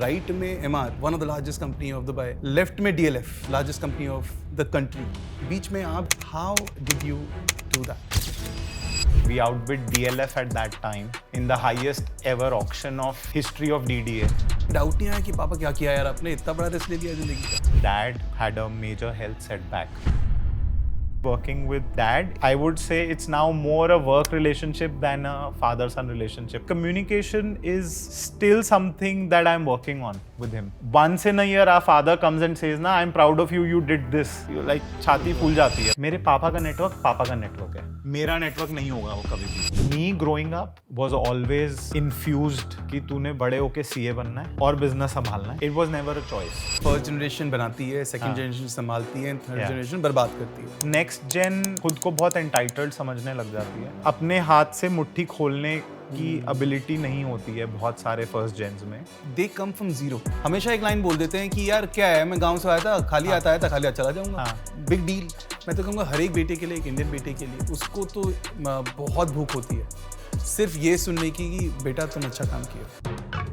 Right में MR one of the largest company of Dubai, left में DLF largest company of the country, बीच में आप, how did you do that? We outbid DLF at that time in the highest ever auction of history of DDA. Doubt नहीं आया कि पापा क्या किया यार, आपने इतना बड़ा रिस्क ले लिया जिंदगी का? Dad had a major health setback. Working with dad, I would say it's now more a work relationship than a father-son relationship. Communication is still something that I'm working on with him. Once in a year, our father comes and says, "Na, I'm proud of you. You did this." You're like छाती फूल जाती है. मेरे पापा का network पापा का network है. मेरा नेटवर्क नहीं होगा वो कभी भी. Me growing up was always infused कि तूने बड़े होके CA बनना है और बिजनेस संभालना है. It was never a choice. First generation बनाती है, सेकंड जनरेशन संभालती है, थर्ड जनरेशन बर्बाद करती है। नेक्स्ट जेन खुद को बहुत एंटाइटल्ड समझने लग जाती है. अपने हाथ से मुट्ठी खोलने की एबिलिटी नहीं होती है बहुत सारे फर्स्ट जेन्स में. दे कम फ्रॉम जीरो। हमेशा एक लाइन बोल देते हैं कि यार क्या है, मैं गांव से आया था, खाली आता है था, खाली चला जाऊंगा। Big deal. मैं तो कहूँगा हर एक बेटे के लिए, एक इंडियन बेटे के लिए, उसको तो बहुत भूख होती है सिर्फ ये सुनने की कि बेटा तुम अच्छा काम किया।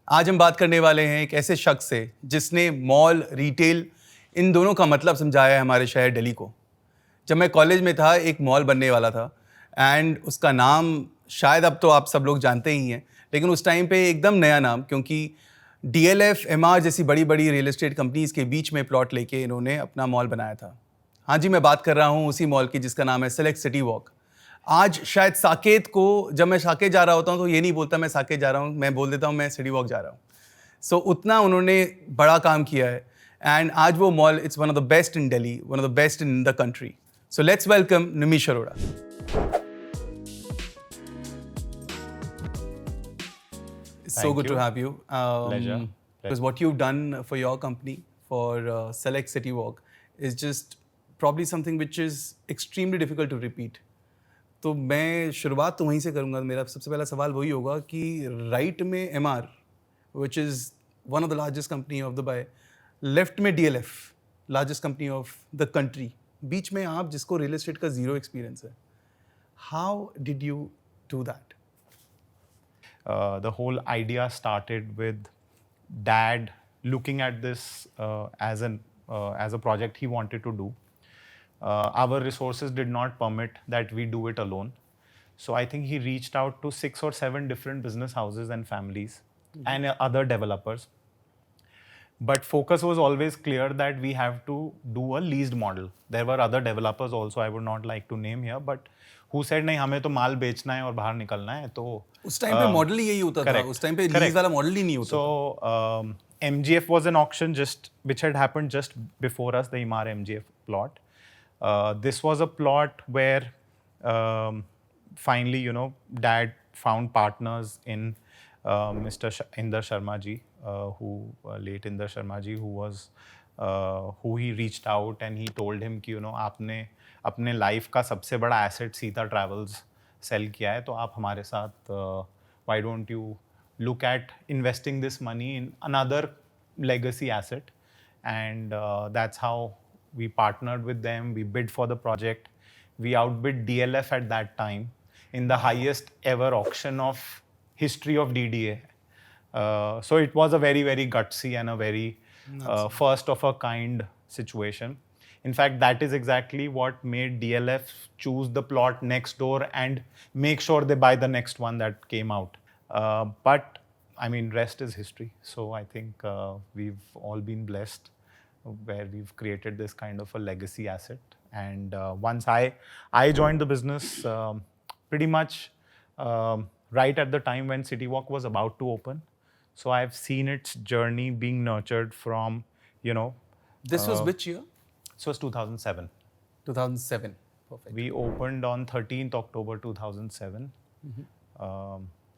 आज हम बात करने वाले हैं एक ऐसे शख्स से जिसने मॉल, रिटेल, इन दोनों का मतलब समझाया है हमारे शहर दिल्ली को। जब मैं कॉलेज में था, एक मॉल बनने वाला था एंड उसका नाम शायद अब तो आप सब लोग जानते ही हैं, लेकिन उस टाइम पे एकदम नया नाम, क्योंकि डीएलएफ, एमआर जैसी बड़ी बड़ी रियल एस्टेट कंपनीज़ के बीच में प्लॉट लेके इन्होंने अपना मॉल बनाया था। हाँ जी, मैं बात कर रहा हूँ उसी मॉल की जिसका नाम है सेलेक्ट सिटी वॉक। आज शायद साकेत को, जब मैं साकेत जा रहा होता हूँ तो ये नहीं बोलता मैं साकेत जा रहा हूँ, मैं बोल देता हूँ मैं सिटी वॉक जा रहा हूँ। सो उतना उन्होंने बड़ा काम किया है एंड आज वो mall, it's one of the best in Delhi, one of the best in the country. So let's welcome Nimish Arora. So Thank good to you. have you. Pleasure. Because what you've done for your company, for Select City Walk, is just probably something which is extremely difficult to repeat. तो मैं शुरुआत तो वहीं से करूँगा। मेरा सबसे पहला सवाल वही होगा कि राइट में MR, which is one of the largest company of Dubai, left में DLF, largest company of the country, बीच में आप जिसको रियल एस्टेट का जीरो एक्सपीरियंस है, how did you do that? The whole idea started with dad looking at this as a project he wanted to do. Our resources did not permit that we do it alone. So I think he reached out to 6 or 7 different business houses and families and other developers. But focus was always clear that we have to do a leased model. There were other developers also, I would not like to name here, but who said नहीं हमें तो माल बेचना है और बाहर निकलना है. तो उस टाइम पे मॉडल ही यही होता था, उस टाइम पे लीज वाला मॉडल ही नहीं होता। So MGF was an auction which had happened just before us, the Imar MGF plot. This was a plot where finally, dad found partners in Mr. Inder Sharma ji, late Inder Sharma ji, who he reached out and he told him कि आपने अपने life का सबसे बड़ा asset Sita travels cell किया है, तो आप हमारे साथ why don't you look at investing this money in another legacy asset. And that's how we partnered with them. We bid for the project. We outbid DLF at that time in the highest ever auction of history of DDA. So it was a very, very gutsy and a very first of a kind situation. In fact, that is exactly what made DLF choose the plot next door and make sure they buy the next one that came out. But I mean, rest is history. So I think we've all been blessed where we've created this kind of a legacy asset. And once I joined the business pretty much right at the time when City Walk was about to open. So I've seen its journey being nurtured from, This was which year? This was 2007. 2007. Perfect. We opened on 13th October 2007.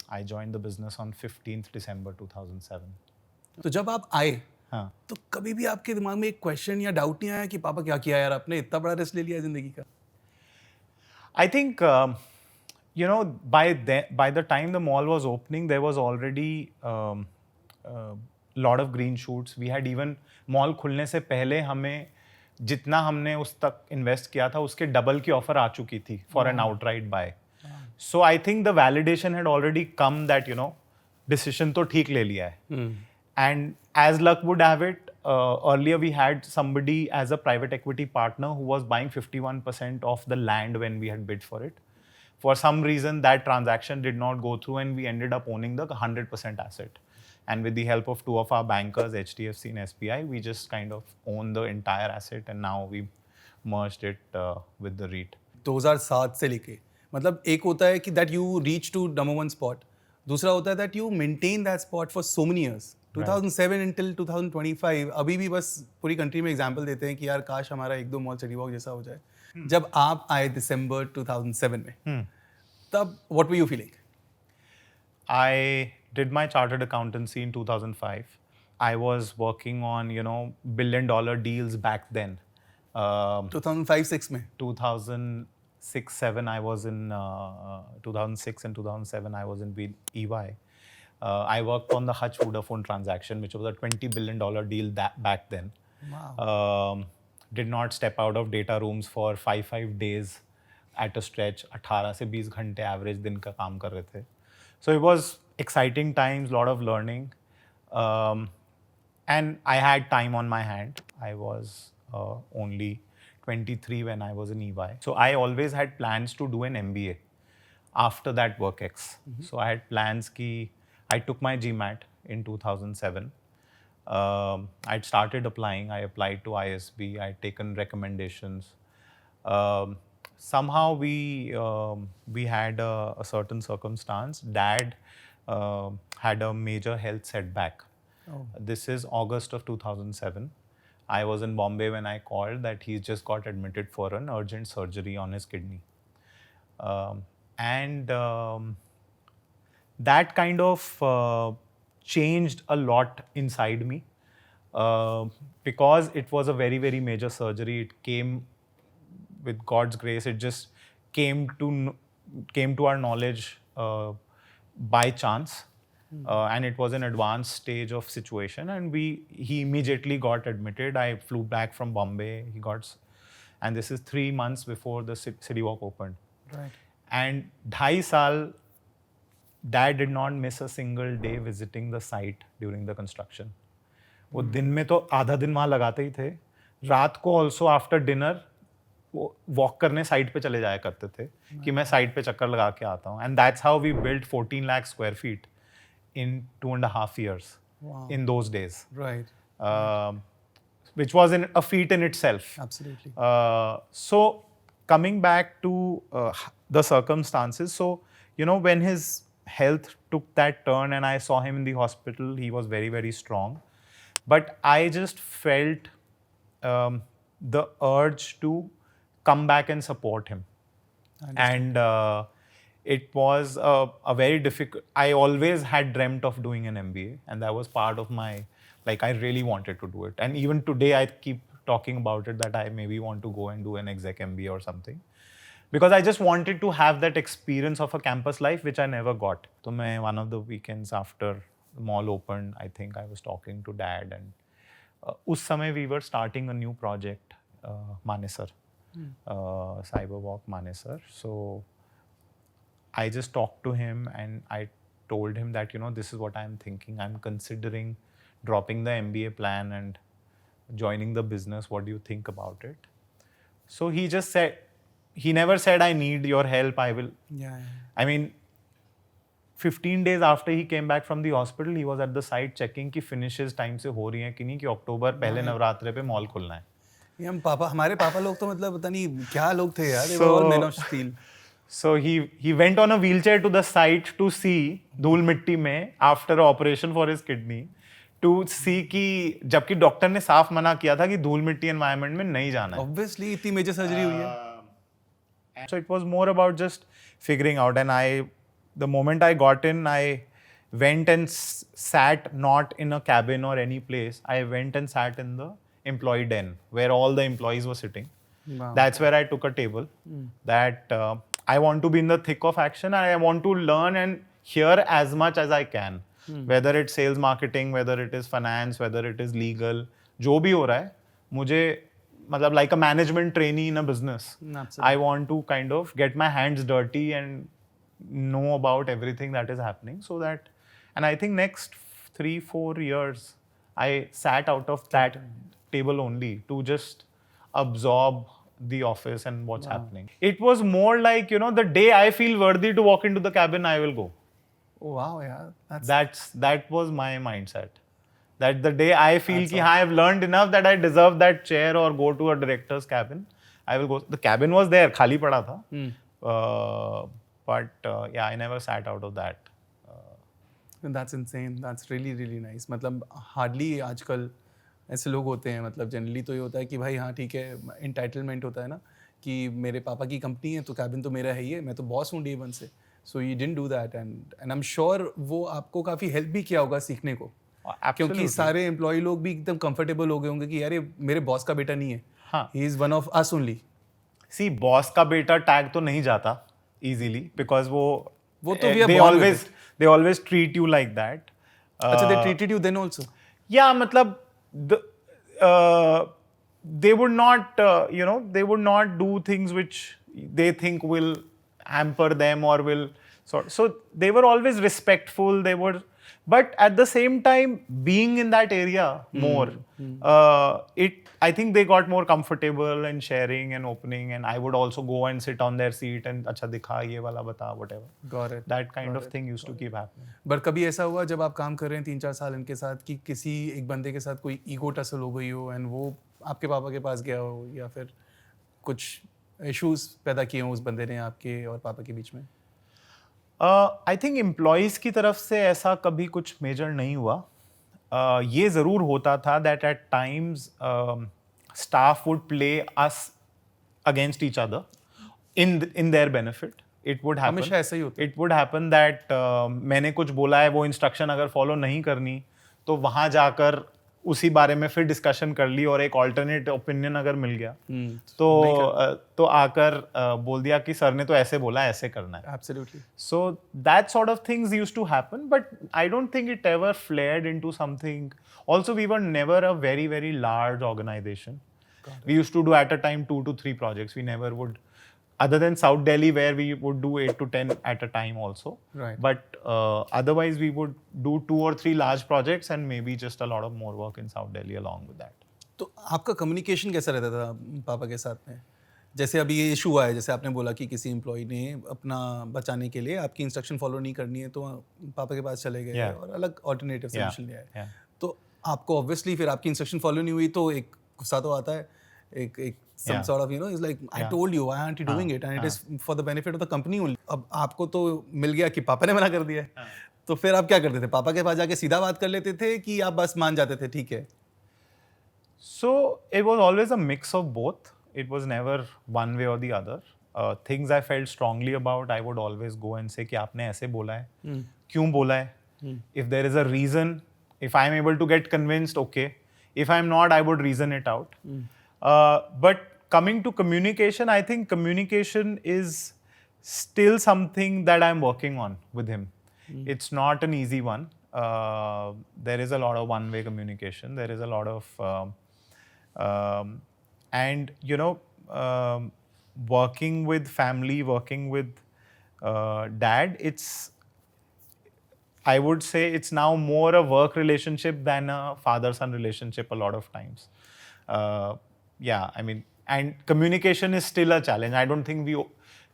I joined the business on 15th December 2007. तो जब आप आए, हाँ. तो कभी भी आपके दिमाग में एक क्वेश्चन या डाउट नहीं आया कि पापा क्या किया यार, आपने इतना बड़ा रिस्क ले लिया जिंदगी का? I think by the time the mall was opening, there was already lot of green shoots. We had even mall खुलने से पहले हमें जितना हमने उस तक इन्वेस्ट किया था उसके डबल की ऑफर आ चुकी थी for an outright buy. So I think the validation had already come that you know decision तो ठीक ले लिया है. And as luck would have it, earlier we had somebody as a private equity partner who was buying 51% of the land when we had bid for it. For some reason, that transaction did not go through, and we ended up owning the 100% asset. And with the help of two of our bankers, HDFC and SBI, we just kind of own the entire asset, and now we merged it with the REIT. 2007 से लेके मतलब एक होता है कि that you reach to number one spot, दूसरा होता है that you maintain that spot for so many years. 2007 until 2025 अभी भी बस पूरी कंट्री में एग्जांपल देते हैं कि यार काश हमारा एक दो मॉल सिटी वॉक जैसा हो जाए. जब आप आए दिसंबर 2007 में तब what were you feeling? I did my chartered accountancy in 2005. I was working on, you know, billion-dollar deals back then. 2005-6 में 2006-7 I was in 2006 and 2007 I was in EY. I worked on the Hutch Vodafone transaction, which was a $20 billion deal back then. Wow. Did not step out of data rooms for 5 days at a stretch. 18 से 20 घंटे average दिन का काम कर रहे थे. So it was exciting times, lot of learning, and I had time on my hand. I was only 23 when I was in EY. So I always had plans to do an MBA after that WorkX. So I had plans ki I took my GMAT in 2007. I'd started applying. I applied to ISB. I'd taken recommendations. Somehow we had a certain circumstance. Dad had a major health setback. Oh. This is August of 2007. I was in Bombay when I called that he's just got admitted for an urgent surgery on his kidney. That kind of changed a lot inside me because it was a very, very major surgery. It came with God's grace. It just came to our knowledge by chance. And it was an advanced stage of situation, and he immediately got admitted. I flew back from Bombay. And this is 3 months before the City Walk opened. Right. And 2.5 saal, Dad did not miss a single day visiting the site during the construction. वो दिन में तो आधा दिन वहाँ लगाते ही थे. रात को also after dinner वो वॉक करने साइट पे चले जाया करते थे कि मैं साइट पे चक्कर लगा के आता हूँ. And that's how we built 14 lakh square feet in 2.5 years. Wow. In those days. Right. Which was a feat in itself. Absolutely. So coming back to the circumstances, so you know when his health took that turn and I saw him in the hospital, he was very, very strong. But I just felt the urge to come back and support him. And it was a very difficult, I always had dreamt of doing an MBA, and that was part of my, like I really wanted to do it. And even today I keep talking about it that I maybe want to go and do an exec MBA or something. Because I just wanted to have that experience of a campus life, which I never got. So one of the weekends after the mall opened, I think I was talking to Dad, and us samay we were starting a new project, Manesar, Cyberwalk Manesar. So I just talked to him and I told him that, you know, this is what I'm thinking. I'm considering dropping the MBA plan and joining the business. What do you think about it? So he just said, he never said, I need your help, I will. Yeah. I mean, 15 days after he came back from the hospital, he was at the site checking कि finishes time से हो रही हैं कि नहीं, कि अक्टूबर पहले नवरात्रे पे मॉल खुलना है. ये हमारे पापा लोग तो मतलब पता नहीं क्या लोग थे यार. They were all men of steel. So he went on a wheelchair to the site to see धूल मिट्टी में after operation for his kidney to see कि जबकि डॉक्टर ने साफ मना किया था कि धूल मिट्टी environment में नहीं जाना है. Obviously इतनी मेजर सर्जरी हुई है. So it was more about just figuring out, and the moment I got in, I went and sat not in a cabin or any place. I went and sat in the employee den where all the employees were sitting. Wow. That's where I took a table. That I want to be in the thick of action and I want to learn and hear as much as I can. whether it's sales marketing, whether it is finance, whether it is legal, जो भी हो रहा है, मुझे मतलब like a management trainee in a business, Absolutely. I want to kind of get my hands dirty and know about everything that is happening, so that, and I think next 3-4 years I sat out of that table only to just absorb the office and what's happening. It was more like, you know, the day I feel worthy to walk into the cabin, I will go. Oh, wow, yeah. That was my mindset. That the day I feel कि हाँ, I've learned enough that I deserve that chair or go to a director's cabin, I will go. The cabin was there, खाली पड़ा था. But yeah, I never sat out of that. That's insane. That's really really nice. मतलब hardly आजकल ऐसे लोग होते हैं. मतलब जनरली तो ये होता है कि भाई हाँ ठीक है, एंटाइटलमेंट होता है ना कि मेरे पापा की कंपनी है तो कैबिन तो मेरा है ही है, मैं तो बॉस हूँ डे वन से. So you didn't do that and I am sure वो आपको काफ़ी हेल्प भी किया होगा सीखने को. क्योंकि सारे एम्प्लॉय लोग भी एकदम कंफर्टेबल हो गए होंगे कि यार ये मेरे बॉस का बेटा नहीं है. हाँ, he is one of us only. See boss का बेटा टैग तो नहीं जाता इजीली बिकॉज वो तो they always treat you like that. अच्छा, they treated you then also? Yeah, मतलब they would not they would not do things which they think will hamper them or will so they were always respectful. They were, but at the same time being in that area more, I think they got more comfortable in sharing and opening, and I would also go and sit on their seat and अच्छा दिखा ये वाला बता whatever. Got it. That kind of thing used to keep happening. But कभी ऐसा हुआ जब आप काम कर रहे हैं 3-4 साल इनके साथ कि किसी एक बंदे के साथ कोई ईगो टसल हो गई हो एंड वो आपके पापा के पास गया हो या फिर कुछ इश्यूज पैदा किए हो उस बंदे ने आपके और पापा के बीच में? आई थिंक एम्प्लॉयज़ की तरफ से ऐसा कभी कुछ मेजर नहीं हुआ. ये ज़रूर होता था that at times staff would play us against each other in their benefit. It would happen, हमेशा ऐसा ही होता है. इट वुड हैपन दैट मैंने कुछ बोला है, वो इंस्ट्रक्शन अगर फॉलो नहीं करनी तो वहाँ जाकर उसी बारे में फिर डिस्कशन कर ली और एक ऑल्टरनेट ओपिनियन अगर मिल गया तो आकर बोल दिया कि सर ने तो ऐसे बोला, ऐसे करना है. Absolutely. So that sort of things used to happen, but I don't think it ever flared into something. Also, we were never a very, very large organization. We used to do at a time 2 to 3 projects. We never would, other than South Delhi where we would do 8 to 10 at a time also. Right. But otherwise we would do 2 or 3 large projects and maybe just a lot of more work in South Delhi along with that. तो आपका communication कैसा रहता था पापा के साथ में? जैसे अभी ये इशू हुआ है, जैसे आपने बोला कि किसी एम्प्लॉय ने अपना बचाने के लिए आपकी इंस्ट्रक्शन फॉलो नहीं करनी है तो पापा के पास चले गए और अलग ऑल्टरनेटिव सोल्यूशन ले आए. तो आपको ऑब्वियसली फिर आपकी इंस्ट्रक्शन फॉलो नहीं हुई तो एक गुस्सा तो आता है, एक some sort of, you know, it's like I told you, why aren't you doing it, and it is for the benefit of the company only. अब आपको तो मिल गया कि पापा ने मना कर दिया है, तो फिर आप क्या करते थे? पापा के पास जाके सीधा बात कर लेते थे कि आप बस मान जाते थे ठीक है? So it was always a mix of both. It was never one way or the other. Things I felt strongly about, I would always go and say कि आपने ऐसे बोला है, क्यों बोला है? If there is a reason, if I'm able to get convinced, okay. If I'm not, I would reason it out. But coming to communication, I think communication is still something that I'm working on with him. It's not an easy one. There is a lot of one-way communication. There is a lot of, and you know, working with family, working with dad, I would say it's now more a work relationship than a father-son relationship a lot of times. Yeah, I mean, and communication is still a challenge. I don't think we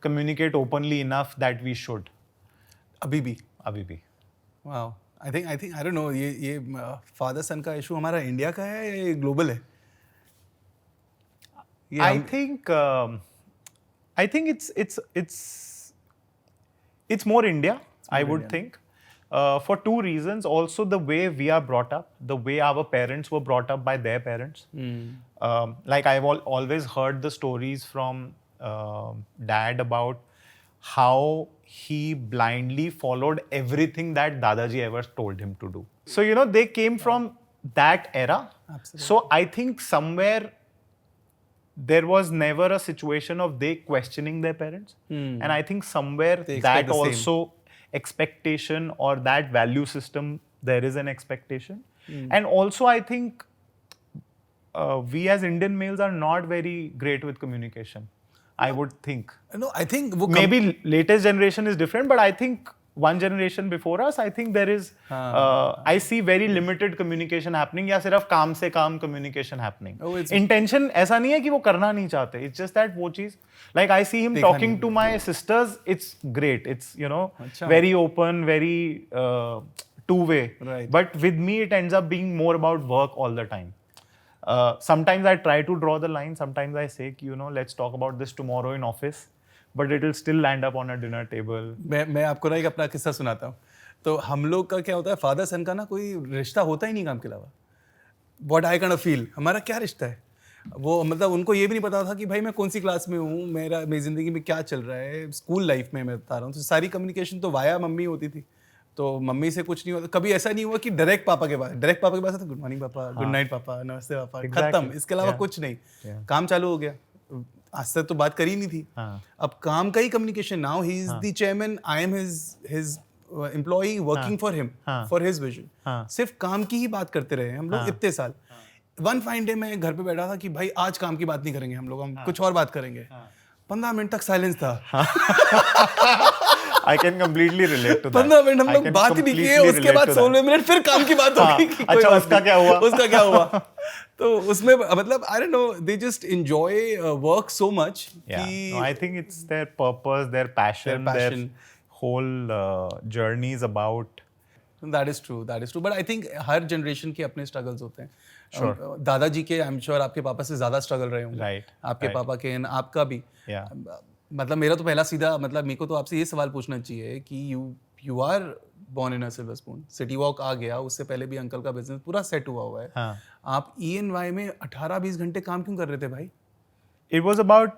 communicate openly enough that we should. अभी भी. Wow. I think I don't know, ये father son का issue हमारा India का है या ये global है? I think it's more India. I would think. For 2 reasons. Also, the way we are brought up, the way our parents were brought up by their parents. Like I've always heard the stories from dad about how he blindly followed everything that Dadaji ever told him to do. So, you know, they came from that era. Absolutely. So I think somewhere there was never a situation of they questioning their parents. And I think somewhere they that the also expectation or that value system, there is an expectation. And also, I think we as Indian males are not very great with communication. I would think. No, I think वो Maybe latest generation is different, but I think one generation before us, I think there is, I see very limited communication happening या सिर्फ काम से काम communication happening. Oh, it's- Intention ऐसा नहीं है कि वो करना नहीं चाहते. It's just that वो चीज, like I see him talking to my sisters, it's great. It's, you know, अच्छा. very open, very two-way. Right. But with me, it ends up being more about work all the time. Sometimes I try to draw the line. Sometimes I say, you know, let's talk about this tomorrow in office, but it will still land up on a dinner table. मैं आपको ना एक अपना किस्सा सुनाता हूँ. तो हम लोग का क्या होता है, फादर सन का ना कोई रिश्ता होता ही नहीं काम के अलावा. What I kind of feel, हमारा क्या रिश्ता है, वो मतलब उनको ये भी नहीं पता था कि भाई मैं कौन सी क्लास में हूँ, मेरी ज़िंदगी में क्या चल रहा है. स्कूल लाइफ में मैं बता रहा हूँ, तो सारी कम्युनिकेशन तो वाया मम्मी होती थी. तो मम्मी से कुछ नहीं होता. कभी ऐसा नहीं हुआ कि डायरेक्ट पापा के पास गुड मॉर्निंग पापा, गुड नाइट पापा, नमस्ते पापा, खत्म. इसके अलावा कुछ नहीं. काम चालू हो गया. आज तक तो बात करी नहीं थी. अब काम का ही communication. Now he is the chairman, I am his employee working for him, for his vision. सिर्फ काम की ही बात करते रहे हम लोग इतने साल. वन फाइन डे मैं घर पे बैठा था कि भाई आज काम की बात नहीं करेंगे हम लोग, हम कुछ और बात करेंगे. 15 मिनट तक साइलेंस था. I can completely relate to that. 15 minute हम लोग बात ही नहीं किए. उसके बाद 16 मिनट फिर काम की बात होगी. अच्छा, उसका क्या हुआ? उसका क्या हुआ? तो उसमें मतलब I don't know, they just enjoy work so much. Yeah, कि no, I think it's their purpose, their passion. Their whole journey is about. That is true, that is true. But I think her generation के अपने struggles होते हैं. Sure. दादाजी के I'm sure आपके पापा से ज़्यादा struggle रहे होंगे. Right. आपके पापा के and आपका भी. Yeah. मतलब मेरा तो पहला सीधा मतलब मेरे को तो आपसे ये सवाल पूछना चाहिए कि you are born in a silver spoon. City Walk आ गया, उससे पहले भी अंकल का बिजनेस पूरा सेट हुआ है. हाँ. आप E&Y में 18-20 घंटे काम क्यों कर रहे थे भाई? It was about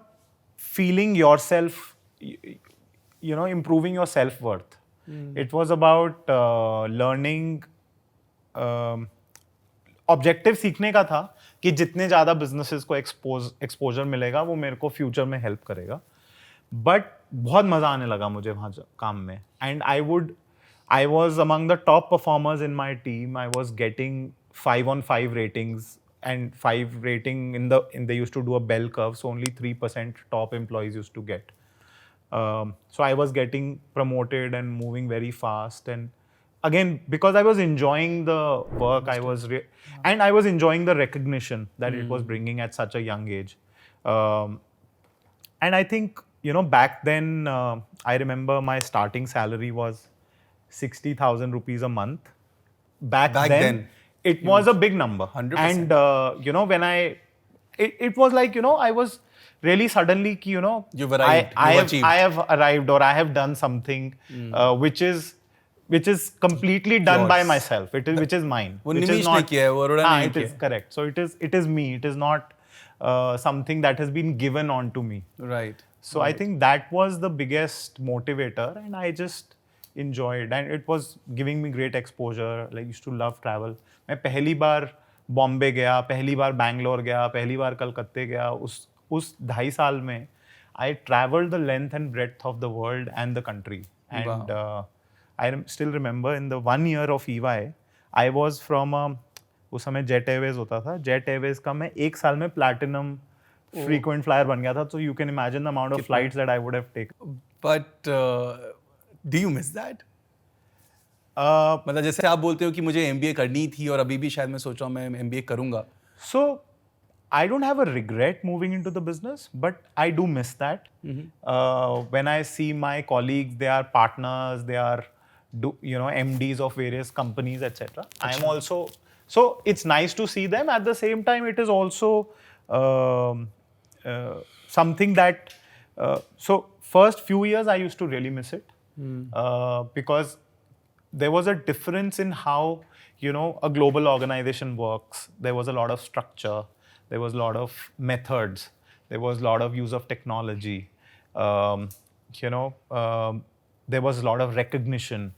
feeling yourself, you know, improving your self-worth. It was about learning. Objective सीखने का था कि जितने ज़्यादा businesses को exposure मिलेगा वो मेरे को future में help करेगा. But बहुत मज़ा आने लगा मुझे वहाँ काम में. And I was among the top performers in my team. I was getting 5-on-5 ratings, and 5 rating they used to do a bell curve, so only 3% top employees used to get. So I was getting promoted and moving very fast, and again because I was enjoying the work, and I was enjoying the recognition that it was bringing at such a young age. And I think, you know, back then I remember my starting salary was 60,000 rupees a month. Back then it was a big number. 100%. And you know, when it was like, you know, I was really suddenly, you know, you've arrived, I have arrived, or I have done something which is completely done Yours. by myself. Which is mine. वो Which Nimish is ने not किया है, वो अरोड़ा ने it किया is है. correct. So it is me. It is not something that has been given on to me. Right. So I think that was the biggest motivator, and I just enjoyed, and it was giving me great exposure. Like, used to love travel. मैं पहली बार बॉम्बे गया, पहली बार बैंगलोर गया, पहली बार कलकत्ते गया. उस 2.5 साल में I traveled the length and breadth of the world and the country. And I still remember in the 1 year of EY, I was from उस समय जेट एयरवेज होता था. जेट एयरवेज का मैं 1 साल में प्लैटिनम frequent flyer बन गया था. So you can imagine the amount of flights that I would have taken. But do you miss that? मतलब जैसे आप बोलते हो कि मुझे MBA करनी थी और अभी भी शायद मैं सोच रहा हूँ मैं MBA करूँगा. So I don't have a regret moving into the business, but I do miss that. When I see my colleagues, they are partners, they are MDs of various companies, etc. I am also, so it's nice to see them. At the same time, it is also something that, so first few years I used to really miss it because there was a difference in how, a global organization works. There was a lot of structure. There was a lot of methods. There was a lot of use of technology. There was a lot of recognition.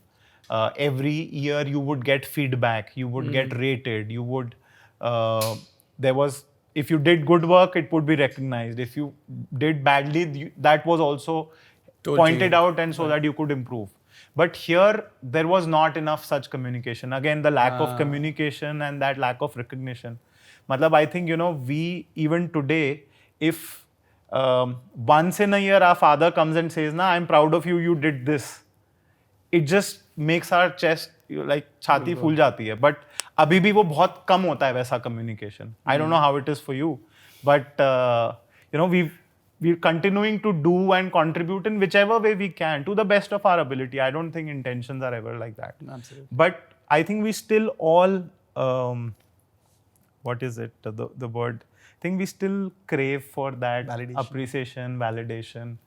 Every year you would get feedback. You would get rated. You would. If you did good work, it would be recognized. If you did badly, that was also pointed out, and so that you could improve. But here, there was not enough such communication. Again, the lack of communication and that lack of recognition. Matlab, I think, we, even today, if once in a year our father comes and says, "Na, I'm proud of you, you did this," it just makes our chest, like, छाती फूल जाती है. But अभी भी वो बहुत कम होता है वैसा communication. I don't know how it is for you, but we're continuing to do and contribute in whichever way we can to the best of our ability. I don't think intentions are ever like that. Absolutely. But I think we still all, what is it, the word? I think we still crave for that Validation. appreciation, validation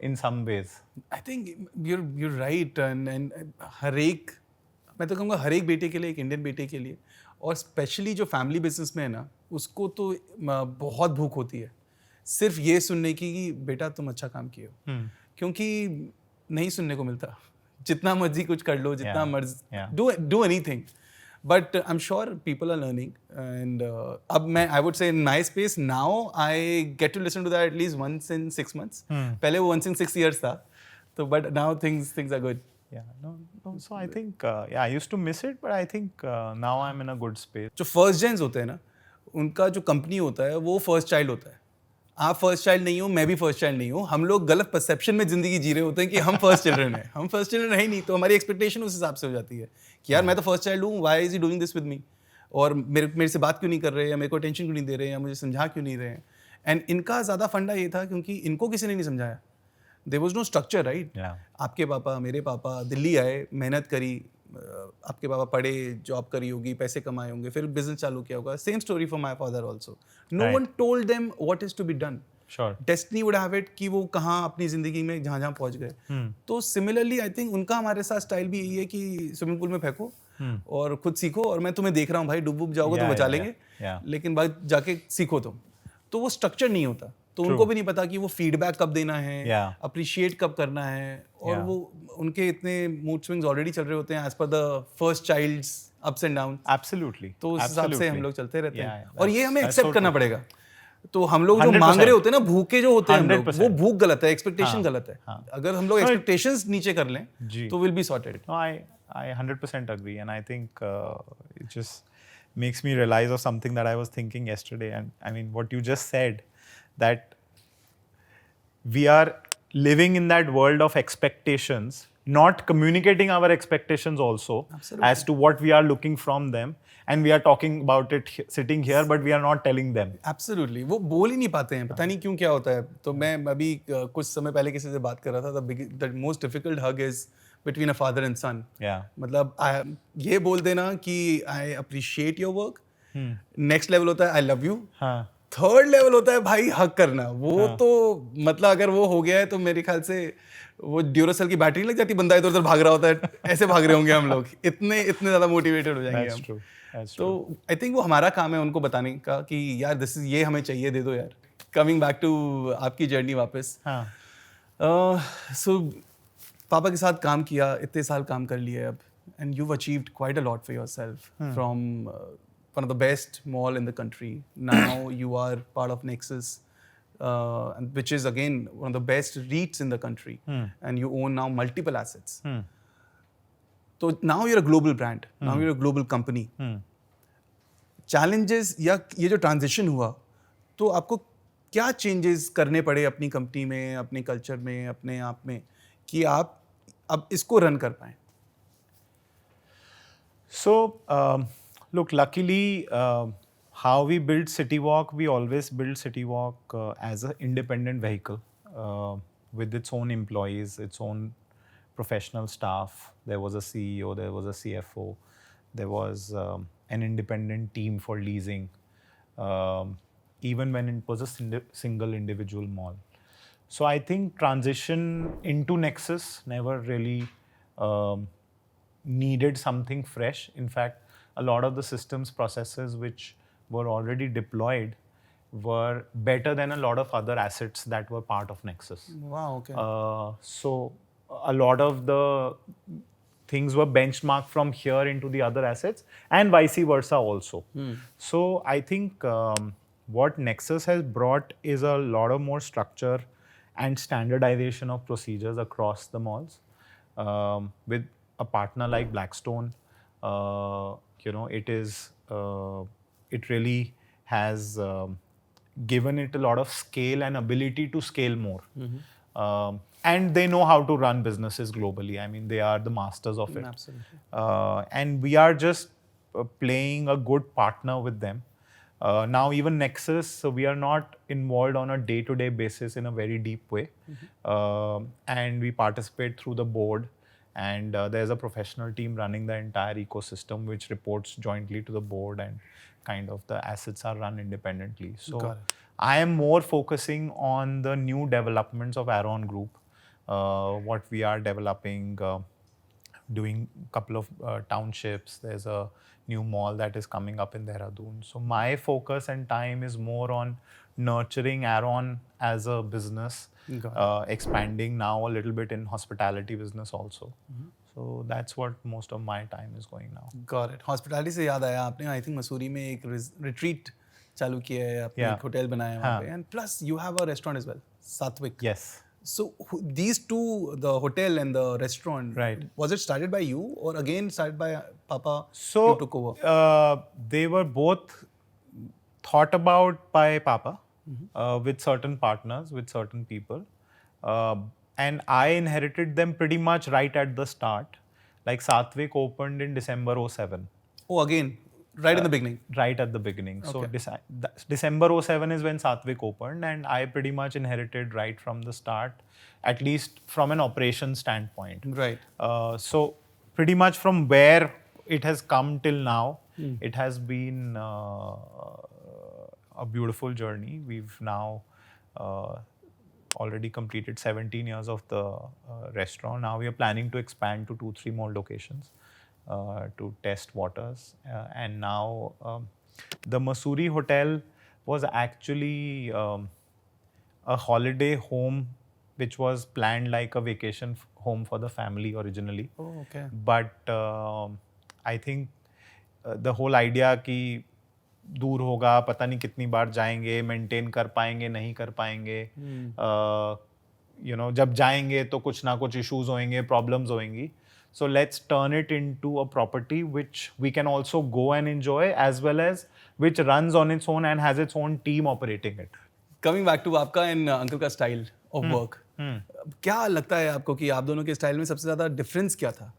in some ways. I think you're right. And हर एक, मैं तो कहूँगा हर एक बेटे के लिए, एक Indian बेटे के लिए, और स्पेशली जो फैमिली बिजनेस में है ना, उसको तो बहुत भूख होती है सिर्फ ये सुनने की कि बेटा तुम अच्छा काम किए हो. क्योंकि नहीं सुनने को मिलता. जितना मर्जी कुछ कर लो, जितना मर्जी do anything. But I'm sure people are learning, and अब मैं I would say in my space now I get to listen to that at least once in 6 months. पहले वो once in 6 years था, तो but now things are good. Yeah, no. So I think I used to miss it, but I think now I'm in a good space. जो first gents होते हैं ना, उनका जो कंपनी होता है वो फर्स्ट चाइल्ड होता है. आप फर्स्ट चाइल्ड नहीं हो, मैं भी फर्स्ट चाइल्ड नहीं हूँ. हम लोग गलत परसेप्शन में जिंदगी जी रहे होते हैं कि हम फर्स्ट चिल्ड्रन हैं. हम फर्स्ट चिल्ड्रन है ही नहीं, तो हमारी एक्सपेक्टेशन उस हिसाब से हो जाती है कि यार मैं तो फर्स्ट चाइल्ड हूँ, why is he doing this with me, और मेरे से बात क्यों नहीं कर रहे, या मेरे को अटेंशन क्यों नहीं दे रहे, या मुझे समझा क्यों नहीं रहे हैं. एंड इनका ज़्यादा फंडा ये था क्योंकि इनको किसी ने नहीं समझाया. There was no structure, right. आपके पापा, मेरे पापा दिल्ली आए, मेहनत करी, आपके पापा पढ़े, जॉब करी होगी, पैसे कमाए होंगे, फिर बिजनेस चालू किया होगा. Same story for my father also. No one told them what is to be done. Sure. Destiny would have it कि वो कहाँ अपनी जिंदगी में जहाँ जहाँ पहुँच गए. तो सिमिलरली आई थिंक उनका हमारे साथ स्टाइल भी यही है कि स्विमिंग पूल में फेंको और खुद सीखो, और मैं तुम्हें देख रहा हूँ भाई, डूब जाओगे तो बचा लेंगे, लेकिन बाद जाके सीखो तुम. तो वो स्ट्रक्चर नहीं होता, तो उनको भी नहीं पता कि वो फीडबैक कब देना है, अप्रिशिएट कब करना है, और वो उनके इतने मूड स्विंग्स ऑलरेडी चल रहे होते हैं as per the first child's ups and down. Absolutely. तो उस हिसाब से हम लोग चलते रहते हैं, और ये हमें एक्सेप्ट करना पड़ेगा. तो हम लोग जो मांग रहे होते हैं ना, भूखे जो होते हैं हम लोग, वो भूख गलत है, एक्सपेक्टेशन गलत है. अगर हम लोग एक्सपेक्टेशंस नीचे कर लें तो will be sorted. I 100% agree, and I think it just makes me realize of something that I was thinking yesterday. And I mean, what you just said, that we are living in that world of expectations, not communicating our expectations also. Absolutely. As to what we are looking from them, and we are talking about it sitting here, but we are not telling them. Absolutely. वो बोल ही नहीं पाते हैं, पता नहीं क्यों, क्या होता है. तो मैं अभी कुछ समय पहले किसी से बात कर रहा था. The most difficult hug is between a father and son. मतलब ये बोल देना कि I appreciate your work. Next level होता है I love you. Third level होता है भाई हक करना. वो तो मतलब अगर वो हो गया है तो मेरे ख्याल से वो ड्यूरासेल की बैटरी लग जाती, बंदा इधर उधर भाग रहा होता है, ऐसे भाग रहे होंगे हम लोग, इतने ज़्यादा मोटिवेटेड हो जाएंगे हम. तो आई थिंक वो हमारा काम है उनको बताने का कि यार दिस इज, ये हमें चाहिए, दे दो यार. कमिंग बैक टू आपकी जर्नी वापस. सो पापा के साथ काम किया, इतने साल काम कर लिए अब, and you've achieved quite a lot for yourself. From one of the best mall in the country. Now you are part of Nexus, which is again one of the best REITs in the country, and you own now multiple assets. So now you're a global brand. Now you're a global company. Challenges या ये जो transition हुआ, तो आपको क्या changes करने पड़े अपनी कंपनी में, अपने कल्चर में, अपने आप में, कि आप अब इसको रन कर पाएं? So, look, luckily, how we built CityWalk, we always built CityWalk as an independent vehicle with its own employees, its own professional staff. There was a CEO, there was a CFO, there was an independent team for leasing, even when it was a single individual mall. So I think transition into Nexus never really needed something fresh. In fact, a lot of the systems, processes which were already deployed were better than a lot of other assets that were part of Nexus. Wow, okay. So a lot of the things were benchmarked from here into the other assets, and vice versa also. So I think what Nexus has brought is a lot of more structure and standardization of procedures across the malls. With a partner like Blackstone, it really has given it a lot of scale and ability to scale more. And they know how to run businesses globally. I mean, they are the masters of it. Absolutely. And we are just playing a good partner with them. Now even Nexus, so we are not involved on a day-to-day basis in a very deep way. And we participate through the board, and there's a professional team running the entire ecosystem which reports jointly to the board, and kind of the assets are run independently. So Got it. I am more focusing on the new developments of Aeron Group, what we are developing, doing a couple of townships. There's a new mall that is coming up in Dehradun. So my focus and time is more on nurturing Aeron as a business, expanding now a little bit in hospitality business also. So that's what most of my time is going now. Got it. Hospitality से याद आया, आपने I think Mussoorie में एक retreat चालू किया है, आपने एक होटल बनाया है वहाँ पे, and plus you have a restaurant as well, Satvik. Yes. So these two, the hotel and the restaurant, Right. was it started by you or again started by Papa? So you took over? They were both thought about by Papa, with certain partners, with certain people. And I inherited them pretty much right at the start. Like Satvik opened in December 07. Oh, again, right in the beginning. Right at the beginning. So Okay. December 07 is when Satvik opened, and I pretty much inherited right from the start, at least from an operation standpoint. Right. So pretty much from where it has come till now, it has been a beautiful journey. We've now already completed 17 years of the restaurant. Now we are planning to expand to 2-3 more locations to test waters. And now the Mussoorie Hotel was actually a holiday home which was planned like a vacation home for the family originally. Oh, okay. But I think the whole idea कि दूर होगा, पता नहीं कितनी बार जाएंगे, maintain कर पाएंगे, नहीं कर पाएंगे, जब जाएंगे तो कुछ ना कुछ इश्यूज होंगे, प्रॉब्लम्स होंगी. So let's turn it into a property which we can also go and enjoy, as well as which runs on its own and has its own team operating it. Coming back to आपका and uncle का style of work, क्या लगता है आपको कि आप दोनों के स्टाइल में सबसे ज़्यादा डिफरेंस क्या था?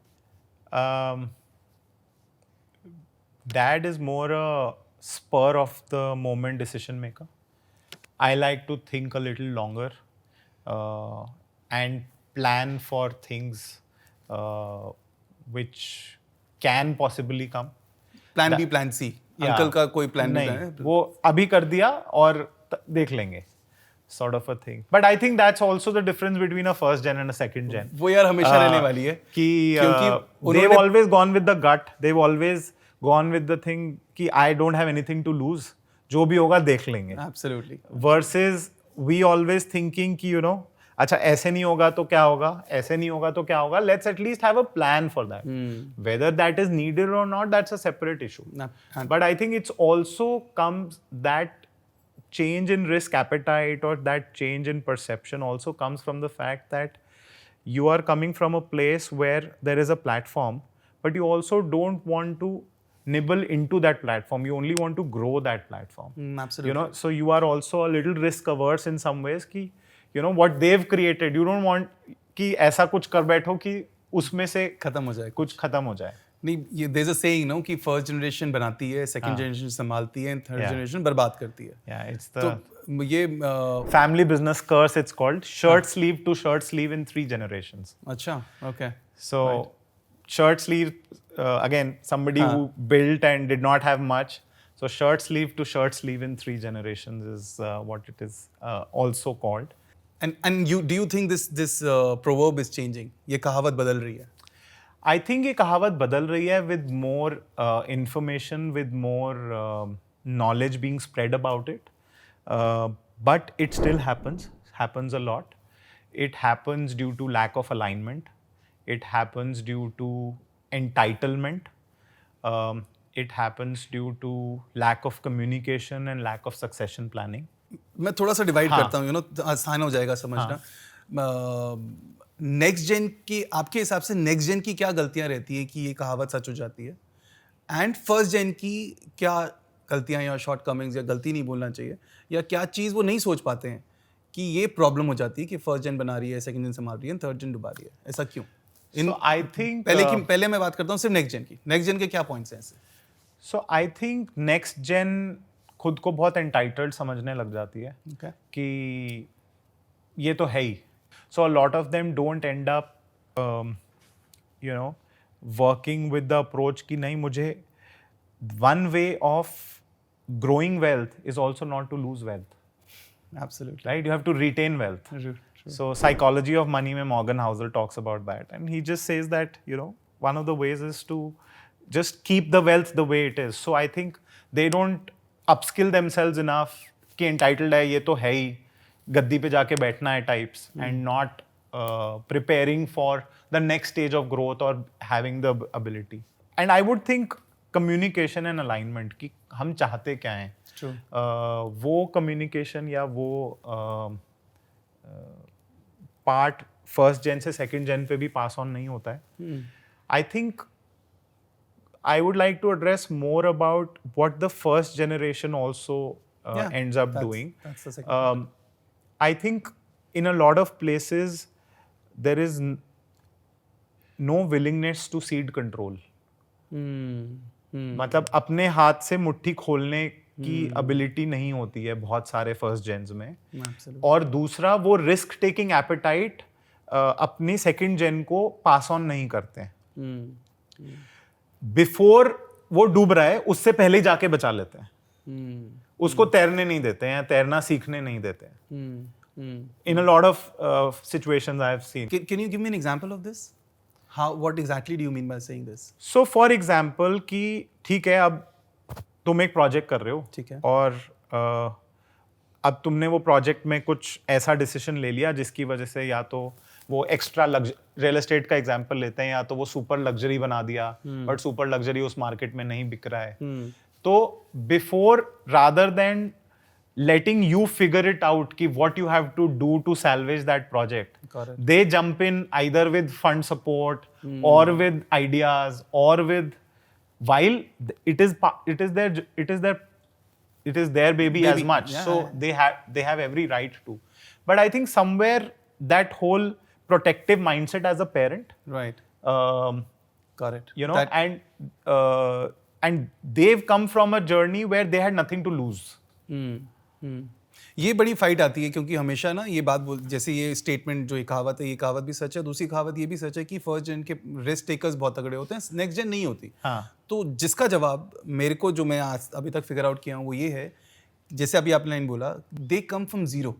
Dad is more a spur of the moment decision maker. I like to think a little longer and plan for things which can possibly come. Plan B, plan C. Uncle का कोई plan नहीं है? वो अभी कर दिया और देख लेंगे, sort of a thing. But I think that's also the difference between a first gen and a second gen. वो यार हमेशा रहने वाली है कि they've always gone with the gut. They've always gone with the thing कि I don't have anything to lose. जो भी होगा देख लेंगे. Absolutely. Versus we always thinking कि अच्छा ऐसे नहीं होगा तो क्या होगा, ऐसे नहीं होगा तो क्या होगा. Let's at least have a plan for that. Whether that is needed or not, that's a separate issue. But I think it's also comes that change in risk appetite or that change in perception also comes from the fact that you are coming from a place where there is a platform, but you also don't want to nibble into that platform. You only want to grow that platform. Absolutely. So you are also a little risk averse in some ways कि what they've created, you don't want कि ऐसा कुछ कर बैठो कि उसमें से खत्म हो जाए, कुछ खत्म हो जाए. नहीं, ये there's a saying no कि फर्स्ट जनरेशन बनाती है, सेकंड जनरेशन संभालती है, थर्ड जनरेशन बर्बाद करती है. Yeah, it's the तो ये family business curse, it's called. Shirt sleeve to shirt sleeve in 3 generations. अच्छा, okay. So shirt sleeve, again, somebody who built and did not have much. So shirt sleeve to shirt sleeve in 3 generations is what it is also called. And do you think this proverb is changing? ये कहावत बदल रही है? I think ये कहावत बदल रही है with more information, with more knowledge being spread about it. But it still happens a lot. It happens due to lack of alignment. It happens due to entitlement. It happens due to lack of communication and lack of succession planning. मैं थोड़ा सा divide करता हूँ, आसान हो जाएगा समझना. Next gen की आपके हिसाब से नेक्स्ट जेन की क्या गलतियां रहती है कि ये कहावत सच हो जाती है, एंड फर्स्ट जेन की क्या गलतियां या शॉर्टकमिंग्स, या गलती नहीं बोलना चाहिए, या क्या चीज़ वो नहीं सोच पाते हैं कि ये प्रॉब्लम हो जाती है कि फर्स्ट जेन बना रही है, सेकंड जेन संभाल रही है, थर्ड जेन डुबा रही है, ऐसा क्यों? So I think पहले मैं बात करता हूँ सिर्फ नेक्स्ट जेन की। नेक्स्ट जेन के क्या पॉइंट्स हैं ऐसे? So I think next gen खुद को बहुत entitled समझने लग जाती है Okay. कि ये तो है ही. So a lot of them don't end up, you know, working with the approach कि नहीं, मुझे one way of growing wealth is also not to lose wealth, Absolutely. right? You have to retain wealth. True. So Psychology of Money में Morgan Housel talks about that, and he just says that, you know, one of the ways is to just keep the wealth the way it is. So I think they don't upskill themselves enough कि entitled है, ये तो है ही, गद्दी पे जाके बैठना है types, and not preparing for the next stage of growth or having the ability. And I would think communication and alignment कि हम चाहते क्या हैं. True. वो communication या वो पार्ट फर्स्ट जेन से सेकंड जेन पे भी पास ऑन नहीं होता है. I think I would like to address more about what the first generation also ends up doing. That's the second. I think in a lot of places there is no willingness to cede control. मतलब अपने हाथ से मुट्ठी खोलने की ability नहीं होती है बहुत सारे फर्स्ट जेन्स में. Absolutely. और दूसरा, वो रिस्क टेकिंग एपेटाइट अपनी सेकंड जेन को पास ऑन नहीं करते हैं. बिफोर वो डूब रहा है उससे पहले ही जाके बचा लेते हैं. उसको तैरने नहीं देते हैं, तैरना सीखने नहीं देते हैं. In a lot of situations I have seen. Can you give me an example of this? What exactly do you mean by saying this? So for example कि ठीक है, अब तुम एक प्रोजेक्ट कर रहे हो, ठीक है. और अब तुमने वो प्रोजेक्ट में कुछ ऐसा डिसीजन ले लिया जिसकी वजह से या तो वो एक्स्ट्रा रियल एस्टेट का एग्जांपल लेते हैं, या तो वो सुपर लग्जरी बना दिया, बट सुपर लग्जरी उस मार्केट में नहीं बिक रहा है. तो before, rather than letting you figure it out कि what you have to do to salvage that project, Correct. they jump in either with fund support or with ideas or with, while it is their baby as much. Yeah, So they have every right to. But I think somewhere that whole protective mindset as a parent, Right. Correct. you know, and they've come from a journey where they had nothing to lose. ये बड़ी fight आती है, क्योंकि हमेशा ना ये बात बोल, जैसे ये स्टेटमेंट जो ये कहावत है, ये कहावत भी सच है. दूसरी कहावत ये भी सच है कि फर्स्ट जेन के रिस्क टेकर्स बहुत तगड़े होते हैं, नेक्स्ट जेन नहीं होती. हाँ. तो जिसका जवाब मेरे को, जो मैं आज अभी तक फिगर आउट किया हूँ, वो ये है, जैसे अभी आपने लाइन बोला, दे कम फ्रॉम जीरो.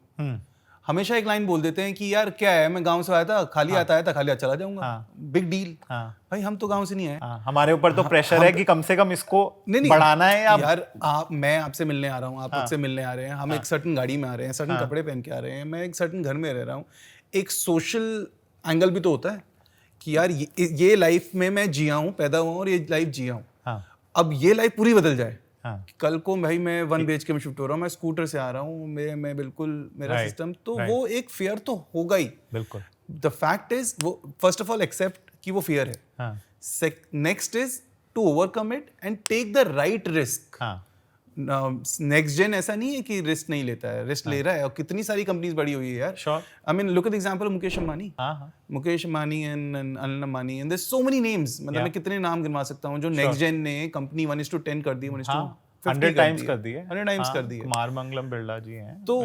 हमेशा एक लाइन बोल देते हैं कि यार क्या है, मैं गांव से आया था, खाली आता है था, खाली चला जाऊंगा. Big deal. भाई हम तो गांव से नहीं आए. हमारे ऊपर तो प्रेशर है कि कम से कम इसको बढ़ाना है. यार मैं आपसे मिलने आ रहा हूँ, आप मुझसे मिलने आ रहे हैं, हम एक सर्टन गाड़ी में आ रहे हैं, सर्टन कपड़े पहन के आ रहे हैं, मैं एक सर्टन घर में रह रहा हूँ. एक सोशल एंगल भी तो होता है कि यार ये लाइफ में मैं जिया हूँ, पैदा हुआ हूँ और ये लाइफ जिया हूँ. अब ये लाइफ पूरी बदल जाए. कल को भाई मैं 1 BHK में शिफ्ट हो रहा हूँ, मैं स्कूटर से आ रहा हूँ, मैं बिल्कुल मेरा सिस्टम, तो वो एक फियर तो होगा ही. बिल्कुल. द फैक्ट इज, वो फर्स्ट ऑफ ऑल एक्सेप्ट कि वो फियर है. Next is to overcome it and take the right risk. Next gen ऐसा नहीं है कि रिस्क नहीं लेता है, रिस्क ले रहा है, और कितनी सारी कंपनीज बड़ी हुई है यार. I mean look at the example of Mukesh Ambani. Mukesh Ambani and Anil Ambani, and there so many names. मतलब मैं कितने नाम गिनवा सकता हूँ जो नेक्स्ट जेन ने कंपनी 1:10 कर दी, 100 टाइम्स कर दिए. 100 टाइम्स कर दिए. कुमार मंगलम बिरला जी हैं. तो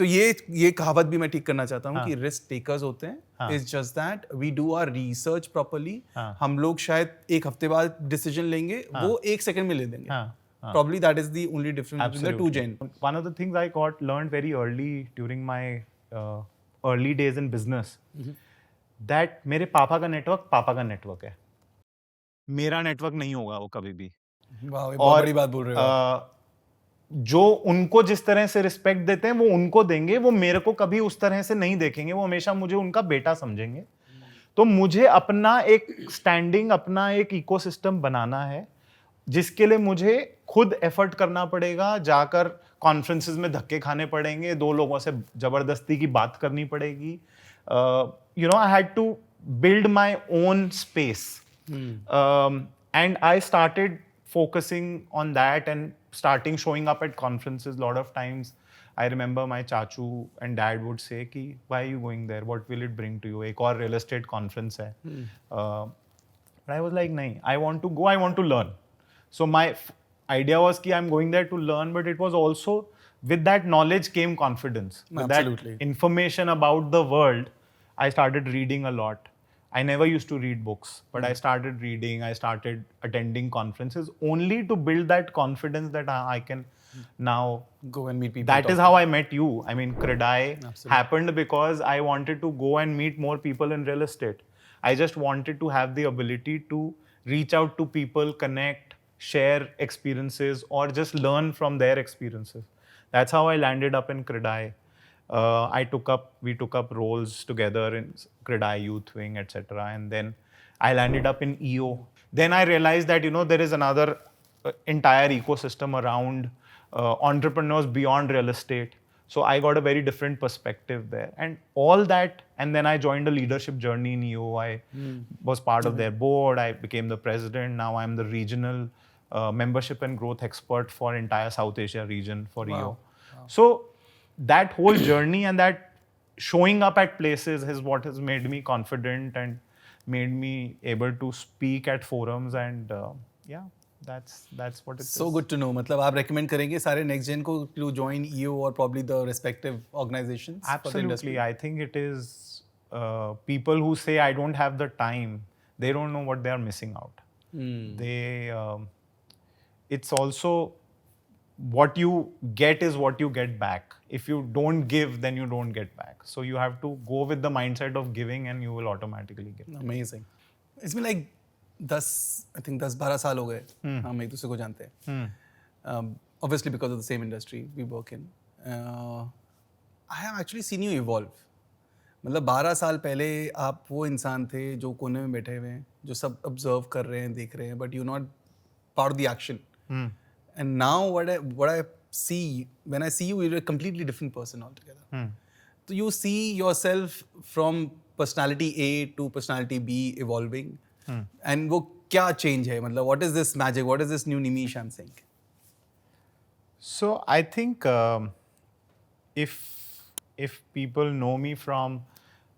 ये कहावत भी मैं ठीक करना चाहता हूँ कि रिस्क टेकर्स होते हैं. It's just that we do our research properly. हम लोग शायद एक हफ्ते बाद डिसीजन लेंगे, वो 1 सेकंड में ले देंगे. Probably that is the only difference between the two gen. One of the things I learned very early during my early days in business, that मेरे पापा का नेटवर्क पापा का नेटवर्क है, मेरा नेटवर्क नहीं होगा वो कभी भी. वाह, ये बहुत बड़ी बात बोल रहे हो. जो उनको जिस तरह से रिस्पेक्ट देते हैं वो उनको देंगे, वो मेरे को कभी उस तरह से नहीं देखेंगे, वो हमेशा मुझे उनका बेटा समझेंगे. तो मुझे अपना एक स्टैंडिंग, अपना एक इकोसिस्टम बनाना है, जिसके लिए मुझे खुद एफर्ट करना पड़ेगा, जाकर कॉन्फ्रेंसेस में धक्के खाने पड़ेंगे, 2 लोगों से जबरदस्ती की बात करनी पड़ेगी. You know, I had to build my own space. And I started focusing on that and starting showing up at conferences. Lot of times I remember my chachu and dad would say ki, why are you going there, what will it bring to you, ek aur real estate conference hai. But I was like, nahi, I want to go, I want to learn. So my idea was ki I'm going there to learn, but it was also with that knowledge came confidence. With Absolutely. that information about the world, I started reading a lot. I never used to read books, but I started reading, I started attending conferences only to build that confidence that I can now Go and meet people. that talk is to how them. I met you. I mean, Credai Absolutely. happened because I wanted to go and meet more people in real estate. I just wanted to have the ability to reach out to people, connect, share experiences, or just learn from their experiences. That's how I landed up in Credai. We took up roles together in Credai Youth Wing, etc. And then I landed up in EO. Then I realized that, you know, there is another entire ecosystem around entrepreneurs beyond real estate. So I got a very different perspective there. And all that, and then I joined a leadership journey in EO. I was part of their board. I became the president. Now I'm the regional membership and growth expert for entire South Asia region for EO. So that whole journey and that showing up at places is what has made me confident and made me able to speak at forums. And yeah, that's what it is. So good to know. मतलब आप recommend करेंगे सारे next gen को to join EO or probably the respective organizations for the industry? Absolutely. I think it is people who say I don't have the time, they don't know what they are missing out. It's also what you get is what you get back. If you don't give, then you don't get back. So you have to go with the mindset of giving and you will automatically get. Amazing. It's been like 10-12 साल हो गए हम एक दूसरे को जानते हैं. Obviously because of the same industry we work in. I have actually seen you evolve. मतलब 12 साल पहले आप वो इंसान थे जो कोने में बैठे हुए हैं, जो सब ऑब्जर्व कर रहे हैं, देख रहे हैं, but you're not part of the action. And now what I see, when I see you, you're a completely different person altogether. So you see yourself from personality A to personality B evolving. And वो क्या change है? मतलब what is this magic? What is this new Nimish I'm saying? So I think if people know me from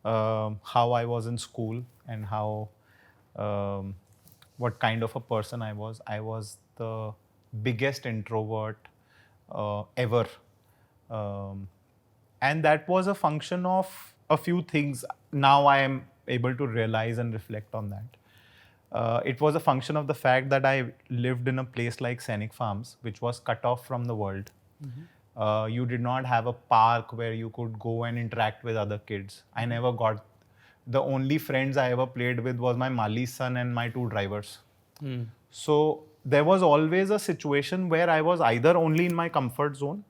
how I was in school and how what kind of a person I was the biggest introvert ever, and that was a function of a few things. Now I am able to realize and reflect on that. It was a function of the fact that I lived in a place like Scenic Farms, which was cut off from the world. You did not have a park where you could go and interact with other kids. I never got. The only friends I ever played with was my Mali's son and my 2 drivers. So there was always a situation where I was either only in my comfort zone,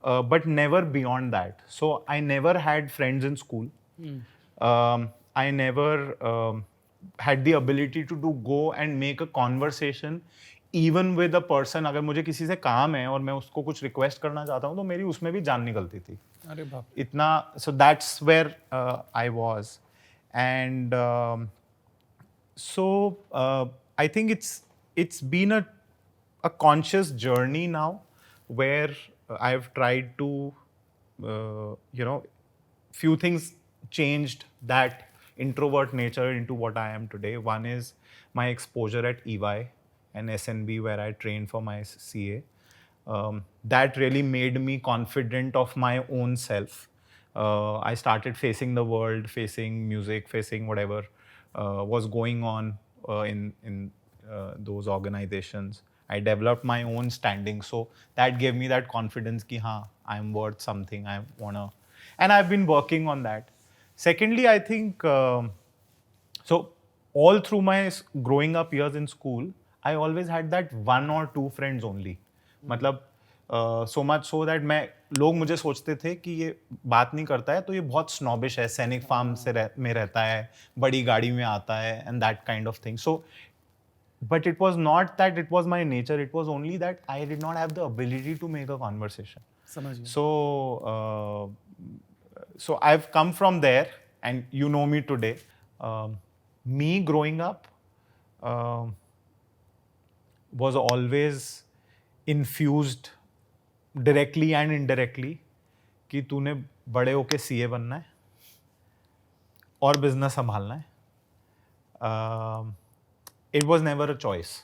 but never beyond that. So I never had friends in school. I never had the ability to go and make a conversation even with a person. अगर मुझे किसी से काम है और मैं उसको कुछ request करना चाहता हूँ तो मेरी उसमें भी जान निकलती थी. अरे बाप. इतना, so that's where I was. And so I think it's been a conscious journey now where I've tried to few things changed that introvert nature into what I am today. One is my exposure at EY and SNB where I trained for my CA. That really made me confident of my own self. I started facing the world, facing music, facing whatever was going on in those organizations. I developed my own standing. So that gave me that confidence ki haan, I'm worth something, I wanna. And I've been working on that. Secondly, I think, so all through my growing up years in school, I always had that 1 or 2 friends only. मतलब so much so that लोग मुझे सोचते थे कि ये बात नहीं करता है तो ये बहुत snobbish है, सैनिक फार्म में रहता है, बड़ी गाड़ी में आता है and that kind of thing. So but it was not that it was my nature. It was only that I did not have the ability to make a conversation. समझ गया. So I've come from there, and you know me today. Me growing up was always infused directly and indirectly कि तूने बड़े होके CA बनना है और business संभालना है. It was never a choice.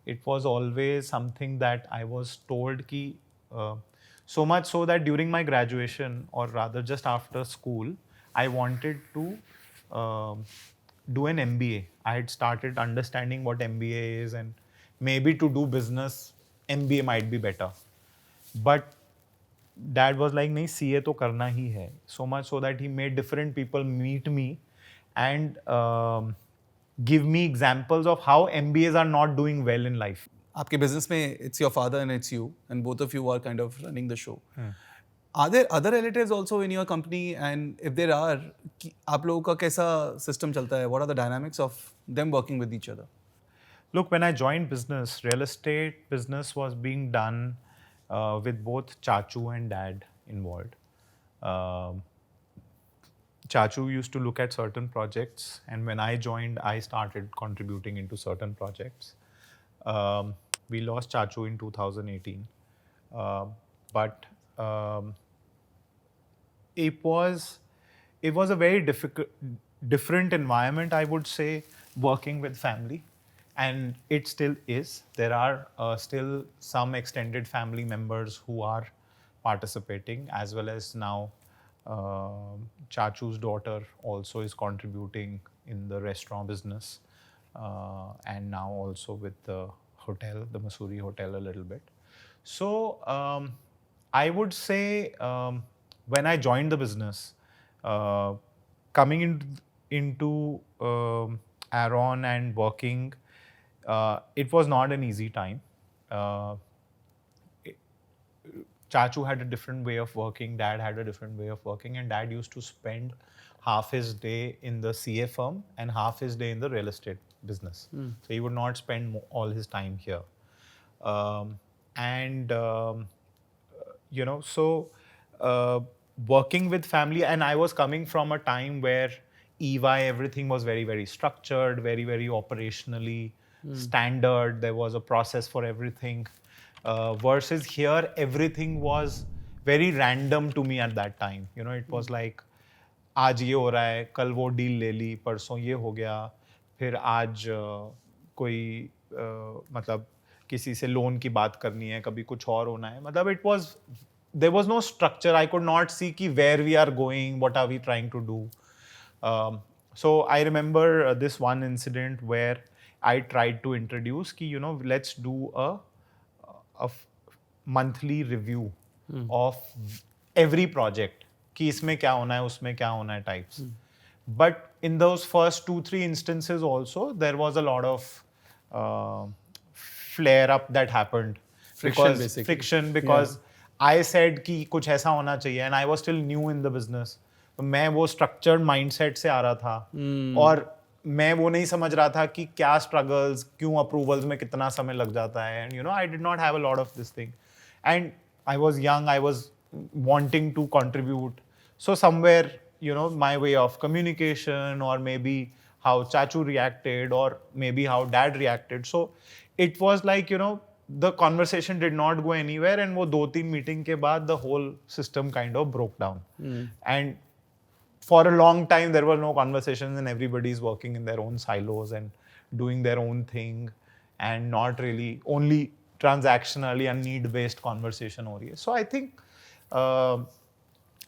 It was always something that I was told कि so much so that during my graduation, or rather just after school, I wanted to do an MBA. I had started understanding what MBA is, and maybe to do business, MBA might be better. But dad was like, नहीं CA तो करना ही है. So much so that he made different people meet me and give me examples of how MBAs are not doing well in life. आपके business में it's your father and it's you, and both of you are kind of running the show. Are there other relatives also in your company? And if there are, आप लोगों का कैसा system चलता है? What are the dynamics of them working with each other? Look, when I joined business, real estate business was being done with both Chachu and Dad involved. Chachu used to look at certain projects, and when I joined, I started contributing into certain projects. We lost Chachu in 2018, but it was a very different environment, I would say, working with family, and it still is. There are still some extended family members who are participating, as well as now Chachu's daughter also is contributing in the restaurant business, and now also with the hotel, the Mussoorie Hotel, a little bit. So I would say when I joined the business, coming into Aaron and working, it was not an easy time. Chachu had a different way of working, Dad had a different way of working, and Dad used to spend half his day in the CA firm and half his day in the real estate business. So he would not spend all his time here. Working with family, and I was coming from a time where EY, everything was very, very structured, very, very operationally standard. There was a process for everything. Versus here, everything was very random to me at that time. You know, it was like, आज ये हो रहा है, कल वो deal ले ली, परसों ये हो गया, फिर आज कोई मतलब किसी से लोन की बात करनी है, कभी कुछ और होना है. मतलब it was, there was no structure. I could not see कि where we are going, what are we trying to do. So I remember this one incident where I tried to introduce कि, you know, let's do a monthly review of every project कि इसमें क्या होना है, उसमें क्या होना है types. But in those first 2-3 instances also, there was a lot of flare up that happened. Friction because I said कि कुछ ऐसा होना चाहिए, and I was still new in the business. तो मैं वो structured mindset से आ रहा था, और मैं वो नहीं समझ रहा था कि क्या struggles, क्यों approvals में कितना समय लग जाता है, and you know, I did not have a lot of this thing, and I was young, I was wanting to contribute. So somewhere, you know, my way of communication, or maybe how Chachu reacted, or maybe how Dad reacted. So it was like, you know, the conversation did not go anywhere, and वो 2-3 meeting के बाद the whole system kind of broke down. And for a long time there were no conversations, and everybody is working in their own silos and doing their own thing, and not really only transactionally and need-based conversation हो रही है. So I think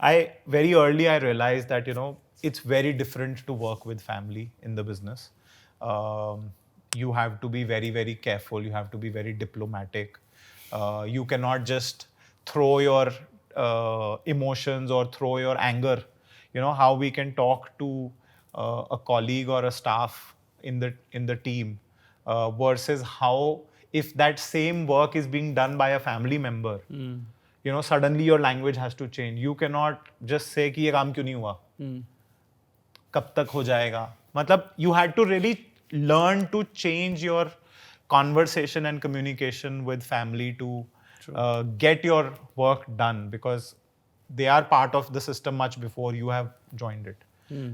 I very early I realized that, you know, it's very different to work with family in the business. You have to be very, very careful. You have to be very diplomatic. You cannot just throw your emotions or throw your anger. You know, how we can talk to a colleague or a staff in the team versus how, if that same work is being done by a family member, you know, suddenly your language has to change. You cannot just say कि ये काम क्यों नहीं हुआ, कब तक हो जाएगा. मतलब you had to really learn to change your conversation and communication with family to get your work done, because they are part of the system much before you have joined it.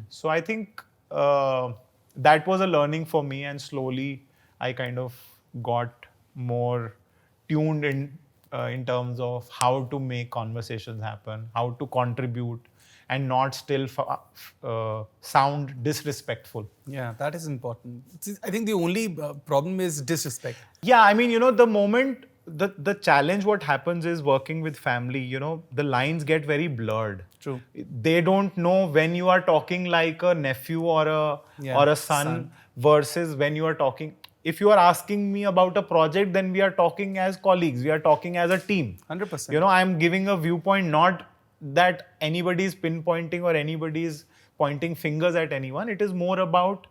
So I think that was a learning for me, and slowly I kind of got more tuned in terms of how to make conversations happen, how to contribute, and not still sound disrespectful. Yeah, that is important. I think the only problem is disrespect. Yeah, I mean, the moment the challenge, what happens is working with family, the lines get very blurred. True. They don't know when you are talking like a nephew or a son versus when you are talking. If you are asking me about a project, then we are talking as colleagues. We are talking as a team. 100%. I'm giving a viewpoint, not that anybody is pinpointing or anybody is pointing fingers at anyone. It is more about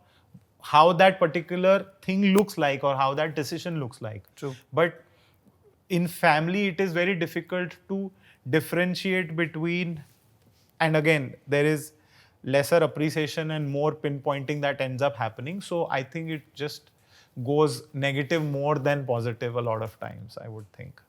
how that particular thing looks like or how that decision looks like. True. But in family, it is very difficult to differentiate between, and again, there is lesser appreciation and more pinpointing that ends up happening. So I think it just goes negative more than positive a lot of times, I would think.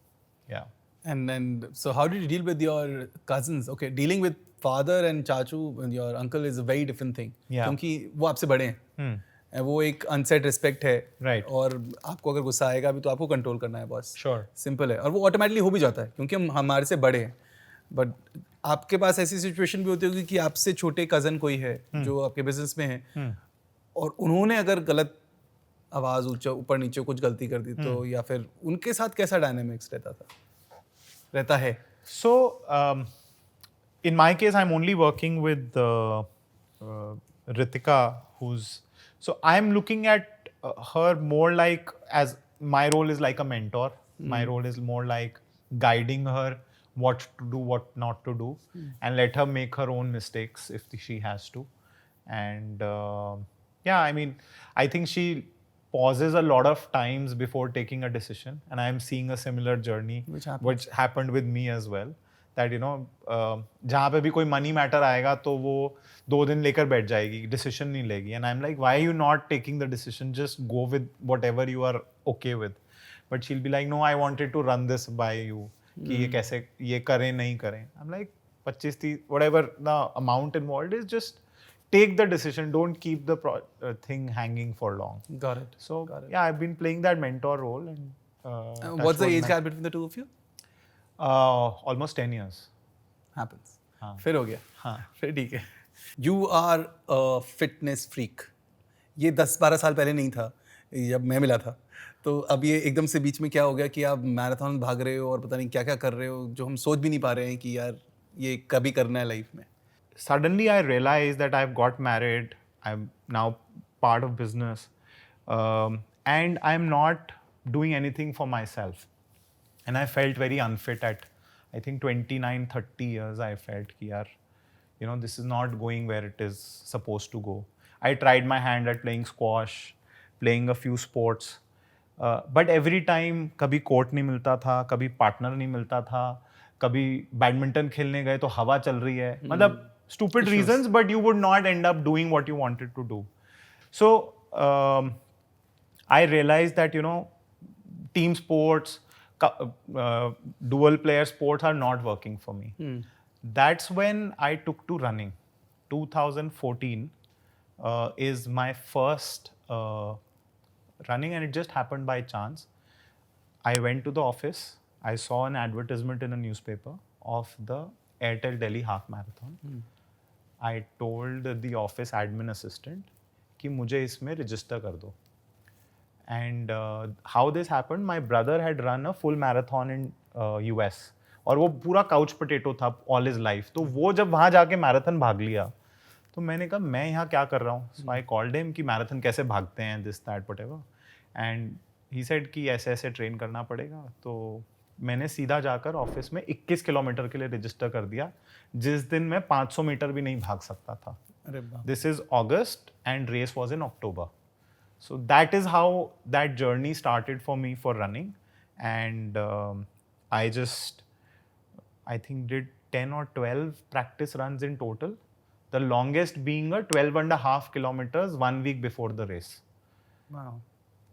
Yeah. And so how did you deal with your cousins? Okay, dealing with father and chachu and your uncle is a very different thing. Yeah. क्योंकि वो आपसे बड़े हैं. वो एक unset respect है. Right. और आपको अगर गुस्सा आएगा भी तो आपको कंट्रोल करना है बॉस. Sure. सिंपल है. और वो ऑटोमेटिकली हो भी जाता है क्योंकि हम हमारे से बड़े हैं. बट आपके पास ऐसी सिचुएशन भी होती होगी कि आपसे छोटे कज़न कोई है जो आपके बिजनेस में है और उन्होंने अगर गलत आवाज़ ऊपर नीचे कुछ गलती कर दी तो या फिर उनके साथ कैसा डायनामिक्स रहता है? So, in my case, I'm only working with Ritika, so I'm looking at her more like, as my role is like a mentor. My role is more like guiding her what to do, what not to do, and let her make her own mistakes if she has to. And yeah, I mean, I think she pauses a lot of times before taking a decision, and I'm seeing a similar journey which happened with me as well. That जहाँ पे भी कोई money matter आएगा तो वो 2 दिन लेकर बैठ जाएगी, decision नहीं लेगी. And I'm like, why are you not taking the decision? Just go with whatever you are okay with. But she'll be like, no, I wanted to run this by you. कि ये कैसे ये करें नहीं करें. I'm like 25-30, whatever the amount involved is, just take the decision. Don't keep the thing hanging for long. Got it. So yeah, I've been playing that mentor role. And what's the age gap between the two of you? Almost 10 years. Happens. हाँ. फिर हो गया. हाँ. फिर ठीक है. You are a fitness freak. ये 10-12 साल पहले नहीं था जब मैं मिला था. तो अब ये एकदम से बीच में क्या हो गया कि आप मैराथन भाग रहे हो और पता नहीं क्या क्या कर रहे हो जो हम सोच भी नहीं पा रहे हैं कि यार ये कभी करना है लाइफ में. Suddenly I realized that I've got married. I'm now part of business, and I'm not doing anything for myself. And I felt very unfit at, I think 29-30 years. I felt कि यार, this is not going where it is supposed to go. I tried my hand at playing squash, playing a few sports, but every time कभी court नहीं मिलता था, कभी partner नहीं मिलता था, कभी बैडमिंटन खेलने गए तो हवा चल रही है. मतलब stupid reasons, but you would not end up doing what you wanted to do. So I realized that team sports, dual player sports are not working for me. That's when I took to running. 2014 is my first running, and it just happened by chance. I went to the office. I saw an advertisement in a newspaper of the Airtel Delhi half marathon. I told the office admin assistant कि मुझे इसमें register कर दो. And how this happened, my brother had run a full marathon in US. और वो पूरा couch potato था all his life. तो वो जब वहाँ जाके marathon भाग लिया, तो मैंने कहा मैं यहाँ क्या कर रहा हूँ. So I called him कि marathon कैसे भागते हैं, this, that, whatever. And he said कि ऐसे ऐसे train करना पड़ेगा. तो मैंने सीधा जाकर ऑफिस में 21 किलोमीटर के लिए रजिस्टर कर दिया, जिस दिन मैं 500 मीटर भी नहीं भाग सकता था. This is August and race was in October. So that is how that journey started for me for running. And I just, I think did 10 or 12 practice runs in total. The longest being a 12.5 kilometers 1 week before the race. Wow.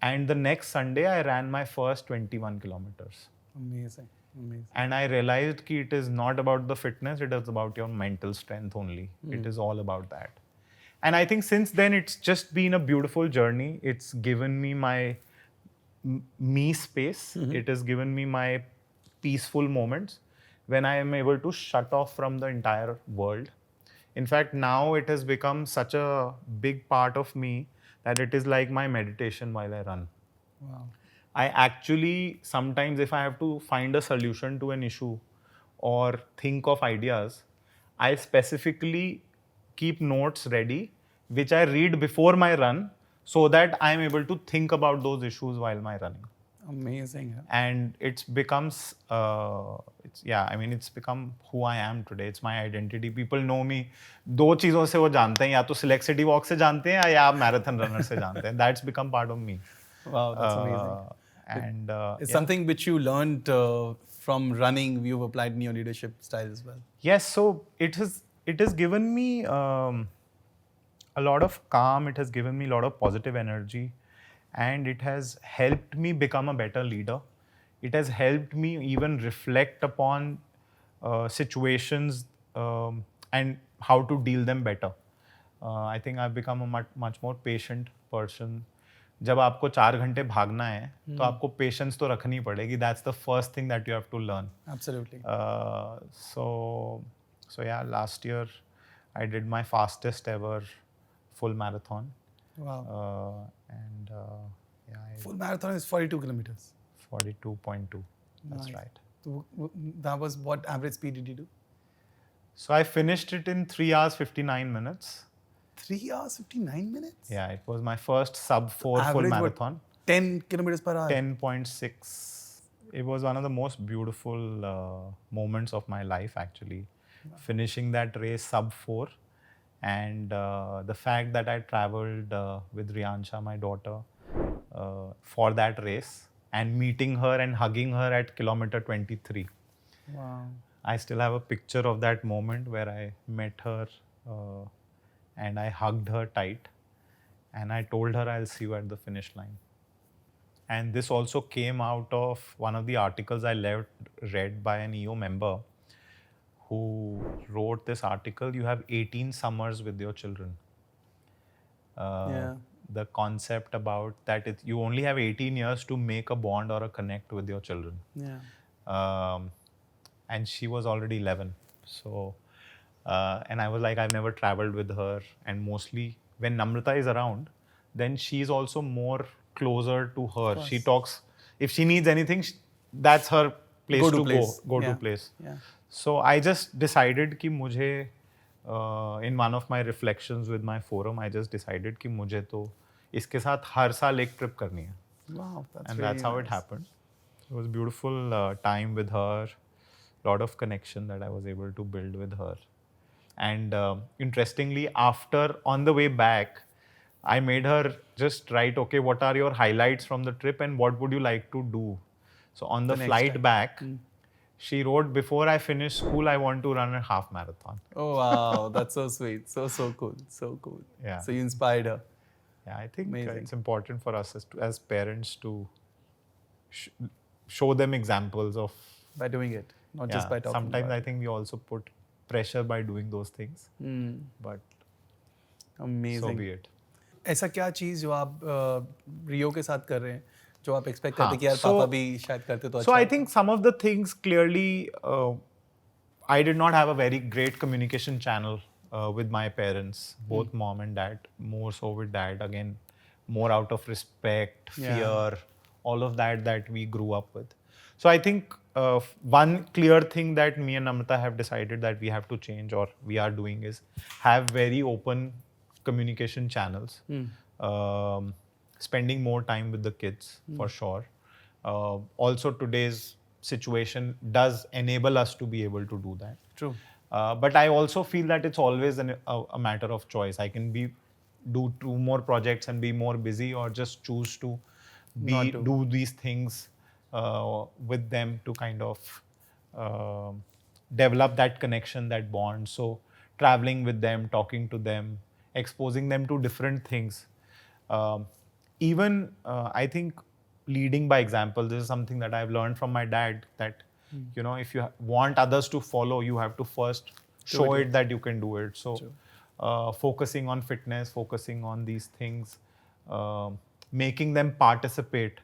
And the next Sunday, I ran my first 21 kilometers. Amazing. Amazing. And I realized that it is not about the fitness, it is about your mental strength only. It is all about that. And I think since then, it's just been a beautiful journey. It's given me my me space. It has given me my peaceful moments when I am able to shut off from the entire world. In fact, now it has become such a big part of me that it is like my meditation while I run. Wow. I actually sometimes, if I have to find a solution to an issue or think of ideas, I specifically keep notes ready, which I read before my run so that I'm able to think about those issues while my running. Amazing. And it's becomes it's become who I am today. It's my identity. People know me. दो चीजों से वो जानते हैं, या तो Select City Walk से जानते हैं या आप marathon runner से जानते हैं. That's become part of me. Wow, that's amazing. And It's yeah. something which you learned from running, you've applied in your leadership style as well. Yes, so it has given me a lot of calm. It has given me a lot of positive energy, and it has helped me become a better leader. It has helped me even reflect upon situations and how to deal them better. I think I've become a much more patient person. जब आपको 4 घंटे भागना है तो आपको patience तो रखनी पड़ेगी. That's the first thing that you have to learn. Absolutely. So yeah, last year I did my fastest ever full marathon. Wow. Full marathon is 42 kilometers. 42.2. That's Nice. right. So, that was what average speed did you do? So I finished it in 3 hours 59 minutes. 3 hours 59 minutes? Yeah, it was my first sub 4 full Average what? marathon. 10 kilometers per hour. 10.6. It was one of the most beautiful moments of my life, actually. Finishing that race sub 4, and the fact that I traveled with Riansha, my daughter, for that race, and meeting her and hugging her at kilometer 23. Wow. I still have a picture of that moment where I met her and I hugged her tight, and I told her I'll see you at the finish line. And this also came out of one of the articles I read by an EO member who wrote this article. You have 18 summers with your children. Yeah. The concept about that you only have 18 years to make a bond or a connect with your children. Yeah. And she was already 11. So, and I was like, I've never traveled with her. And mostly when Namrata is around, then she's also more closer to her. She talks, if she needs anything, that's her place Go-to place. Go-to place. Yeah. So I just decided कि मुझे in one of my reflections with my forum, I just decided कि मुझे तो इसके साथ हर साल एक trip करनी है. Wow, that's And really that's how it nice. happened. It was beautiful time with her, lot of connection that I was able to build with her. And interestingly, after on the way back, I made her just write, okay, what are your highlights from the trip and what would you like to do? So on the next flight time. back, she wrote, before I finish school, I want to run a half marathon. Oh, wow. That's so sweet. So cool. So cool. Yeah. So you inspired her. Yeah, I think Amazing. it's important for us as parents to show them examples of. By doing it, not just by talking Sometimes about I think we also put pressure by doing those things. But it. Amazing. so be it. ऐसा क्या चीज़ जो आप रियो के साथ कर रहे हैं जो आप एक्सपेक्ट करते हाँ, कि यार so- पापा भी शायद करते तो अच्छा So I होता? think some of the things clearly, I did not have a very great communication channel with my parents, both mom and dad. More so with dad, again, more out of respect, Yeah. fear, all of that we grew up with. So I think one clear thing that me and Namrata have decided that we have to change, or we are doing, is have very open communication channels. Spending more time with the kids, for sure. Also, today's situation does enable us to be able to do that. True. But I also feel that it's always a matter of choice. I can do 2 more projects and be more busy, or just choose to Not to. do these things with them to kind of develop that connection, that bond. So traveling with them, talking to them, exposing them to different things. even I think leading by example, this is something that I've learned from my dad, that you know, if you want others to follow, you have to first show it that you can do it. So focusing on fitness, focusing on these things, making them participate.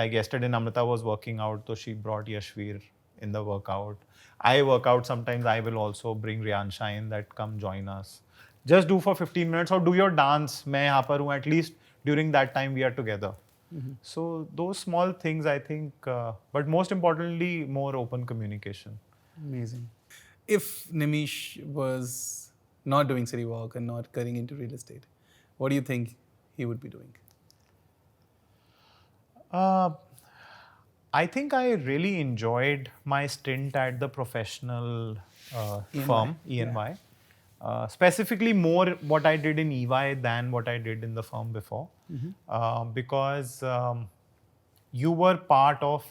Like yesterday Namrata was working out, so she brought Yashveer in the workout. I work out sometimes, I will also bring Riyansha in, that come join us. Just do for 15 minutes or do your dance. मैं यहाँ पर हूँ, at least during that time we are together. So those small things, I think, but most importantly, more open communication. Amazing. If Nimish was not doing city walk and not getting into real estate, what do you think he would be doing? I think I really enjoyed my stint at the professional firm, ENY. Specifically, more what I did in EY than what I did in the firm before. Because you were part of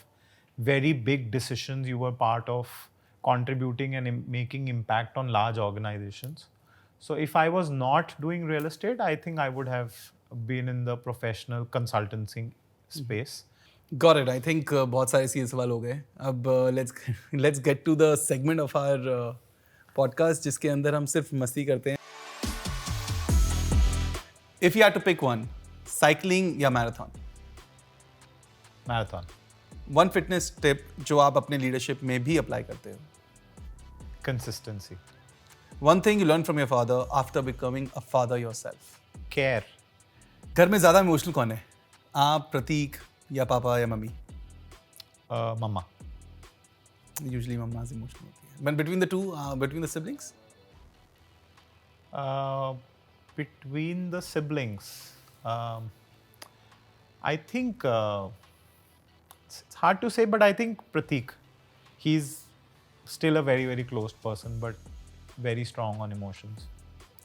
very big decisions, you were part of contributing and making impact on large organizations. So if I was not doing real estate, I think I would have been in the professional consultancy space. Got it. I think बहुत सारे serious सवाल हो गए. अब let's get to the segment of our podcast जिसके अंदर हम सिर्फ मस्ती करते हैं. If you had to pick one, cycling या marathon? Marathon. One fitness tip जो आप अपने leadership में भी apply करते हो. Consistency. One thing you learned from your father after becoming a father yourself. Care. घर में ज़्यादा इमोशनल कौन है? आप, प्रतीक या पापा या mummy? Mama. Usually mama is emotional होती है. But between the two, between the siblings? Between the siblings, I think it's hard to say, but I think Pratik, he's still a very, very close person, but very strong on emotions.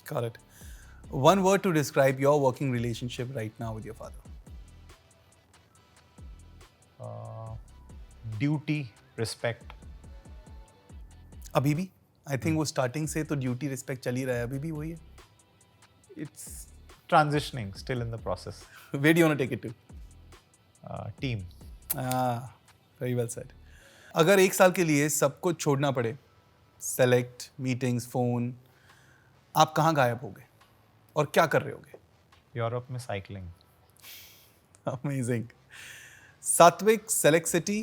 Got it. One word to describe your working relationship right now with your father. Duty, respect. अभी भी? I think वो starting से तो duty respect चल ही रहा है. अभी भी वही है? It's transitioning, still in the process. Where do you want to take it to? Team. Very well said. अगर एक साल के लिए सब कुछ छोड़ना पड़े, select, meetings, phone, आप कहाँ गायब होगे? और क्या कर रहे होगे? Europe में cycling. Amazing. सात्विक, Select City,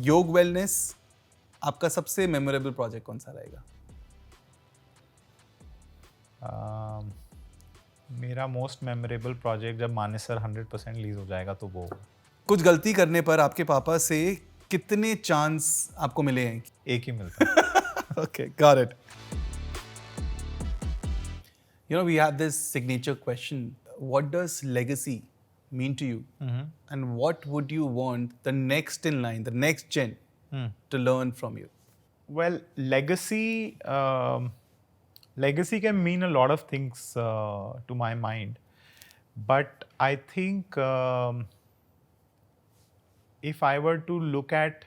योग वेलनेस, आपका सबसे मेमोरेबल प्रोजेक्ट कौन सा रहेगा? मेरा मोस्ट मेमोरेबल प्रोजेक्ट जब मानेसर 100% लीज हो जाएगा तो वो होगा. कुछ गलती करने पर आपके पापा से कितने चांस आपको मिले हैं? एक ही मिलता है. Okay, got it. You know, we have this signature question. What does legacy mean to you? And what would you want the next in line, the next gen, to learn from you? Well, legacy can mean a lot of things to my mind, but I think if I were to look at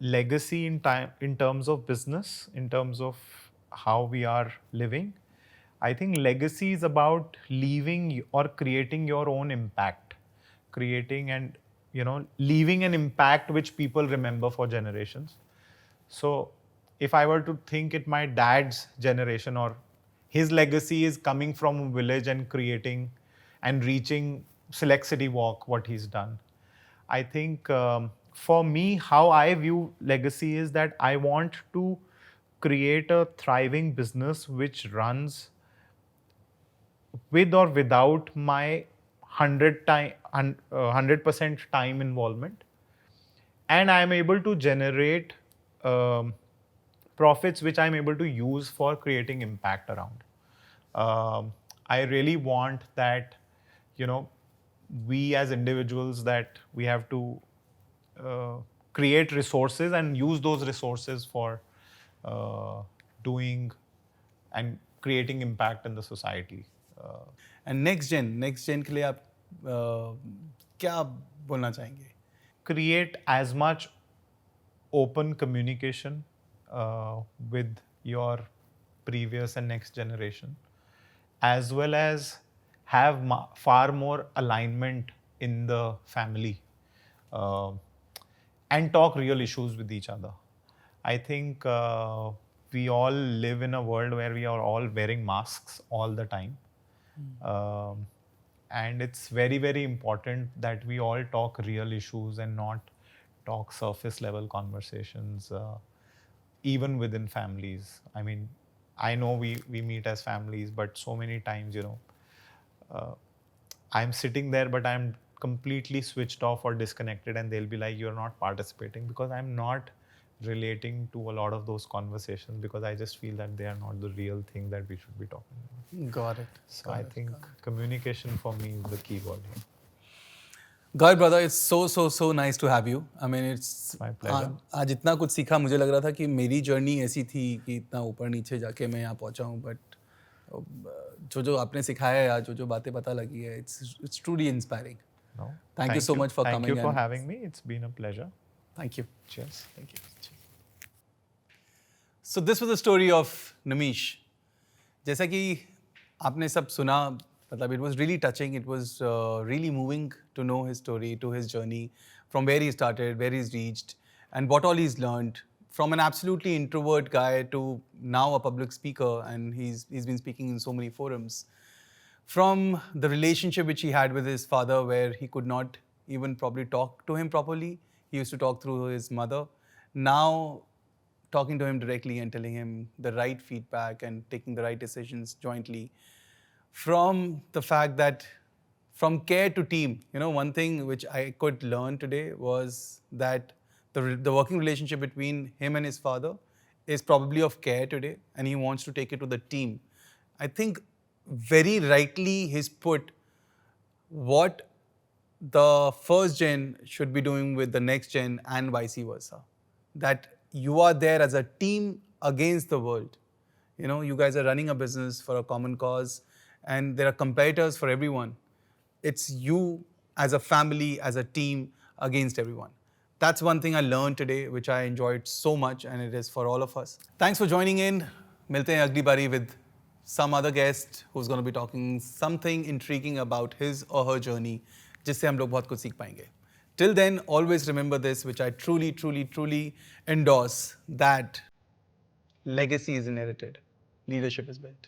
legacy in terms of business, in terms of how we are living, I think legacy is about leaving or creating your own impact, creating and leaving an impact which people remember for generations. So if I were to think it my dad's generation, or his legacy is coming from a village and creating and reaching Select City Walk, what he's done. I think for me, how I view legacy is that I want to create a thriving business which runs with or without my 100% time involvement, and I am able to generate profits which I am able to use for creating impact around. I really want that, we as individuals, that we have to create resources and use those resources for doing and creating impact in the society. And next gen के लिए आप क्या बोलना चाहेंगे? Create as much open communication with your previous and next generation, as well as have far more alignment in the family uh, and talk real issues with each other. I think we all live in a world where we are all wearing masks all the time. Um, and it's very, very important that we all talk real issues and not talk surface level conversations, even within families. I mean, I know we meet as families, but so many times, I'm sitting there, but I'm completely switched off or disconnected, and they'll be like, "You're not participating," because I'm not relating to a lot of those conversations because I just feel that they are not the real thing that we should be talking about. Got it. So I think communication for me is the key word here. Got it, brother. It's so nice to have you. I mean, it's My pleasure. आज इतना कुछ सीखा, मुझे लग रहा था कि मेरी जर्नी ऐसी थी कि इतना ऊपर नीचे जाके मैं यहाँ पहुँचा हूँ, बट जो आपने सिखाया है या जो बातें पता लगी है, it's truly inspiring. No. Thank you so much for coming. Thank you for and- having me. It's been a pleasure. Thank you. Cheers. Thank you. So this was the story of Nimish. जैसा कि आपने सब सुना, मतलब it was really touching. It was really moving to know his story, to his journey, from where he started, where he's reached, and what all he's learned. From an absolutely introvert guy to now a public speaker, and he's been speaking in so many forums. From the relationship which he had with his father, where he could not even probably talk to him properly. He used to talk through his mother. Now, talking to him directly and telling him the right feedback and taking the right decisions jointly. From the fact that from care to team, one thing which I could learn today was that the working relationship between him and his father is probably of care today, and he wants to take it to the team. I think very rightly he's put what the first gen should be doing with the next gen and vice versa. That you are there as a team against the world. You guys are running a business for a common cause, and there are competitors for everyone. It's you as a family, as a team against everyone. That's one thing I learned today, which I enjoyed so much, and it is for all of us. Thanks for joining in. Milte hain agli bari with some other guest who's going to be talking something intriguing about his or her journey, जिससे हम लोग बहुत कुछ सीख पाएंगे. Till then, always remember this, which I truly endorse, that legacy is inherited, leadership is built.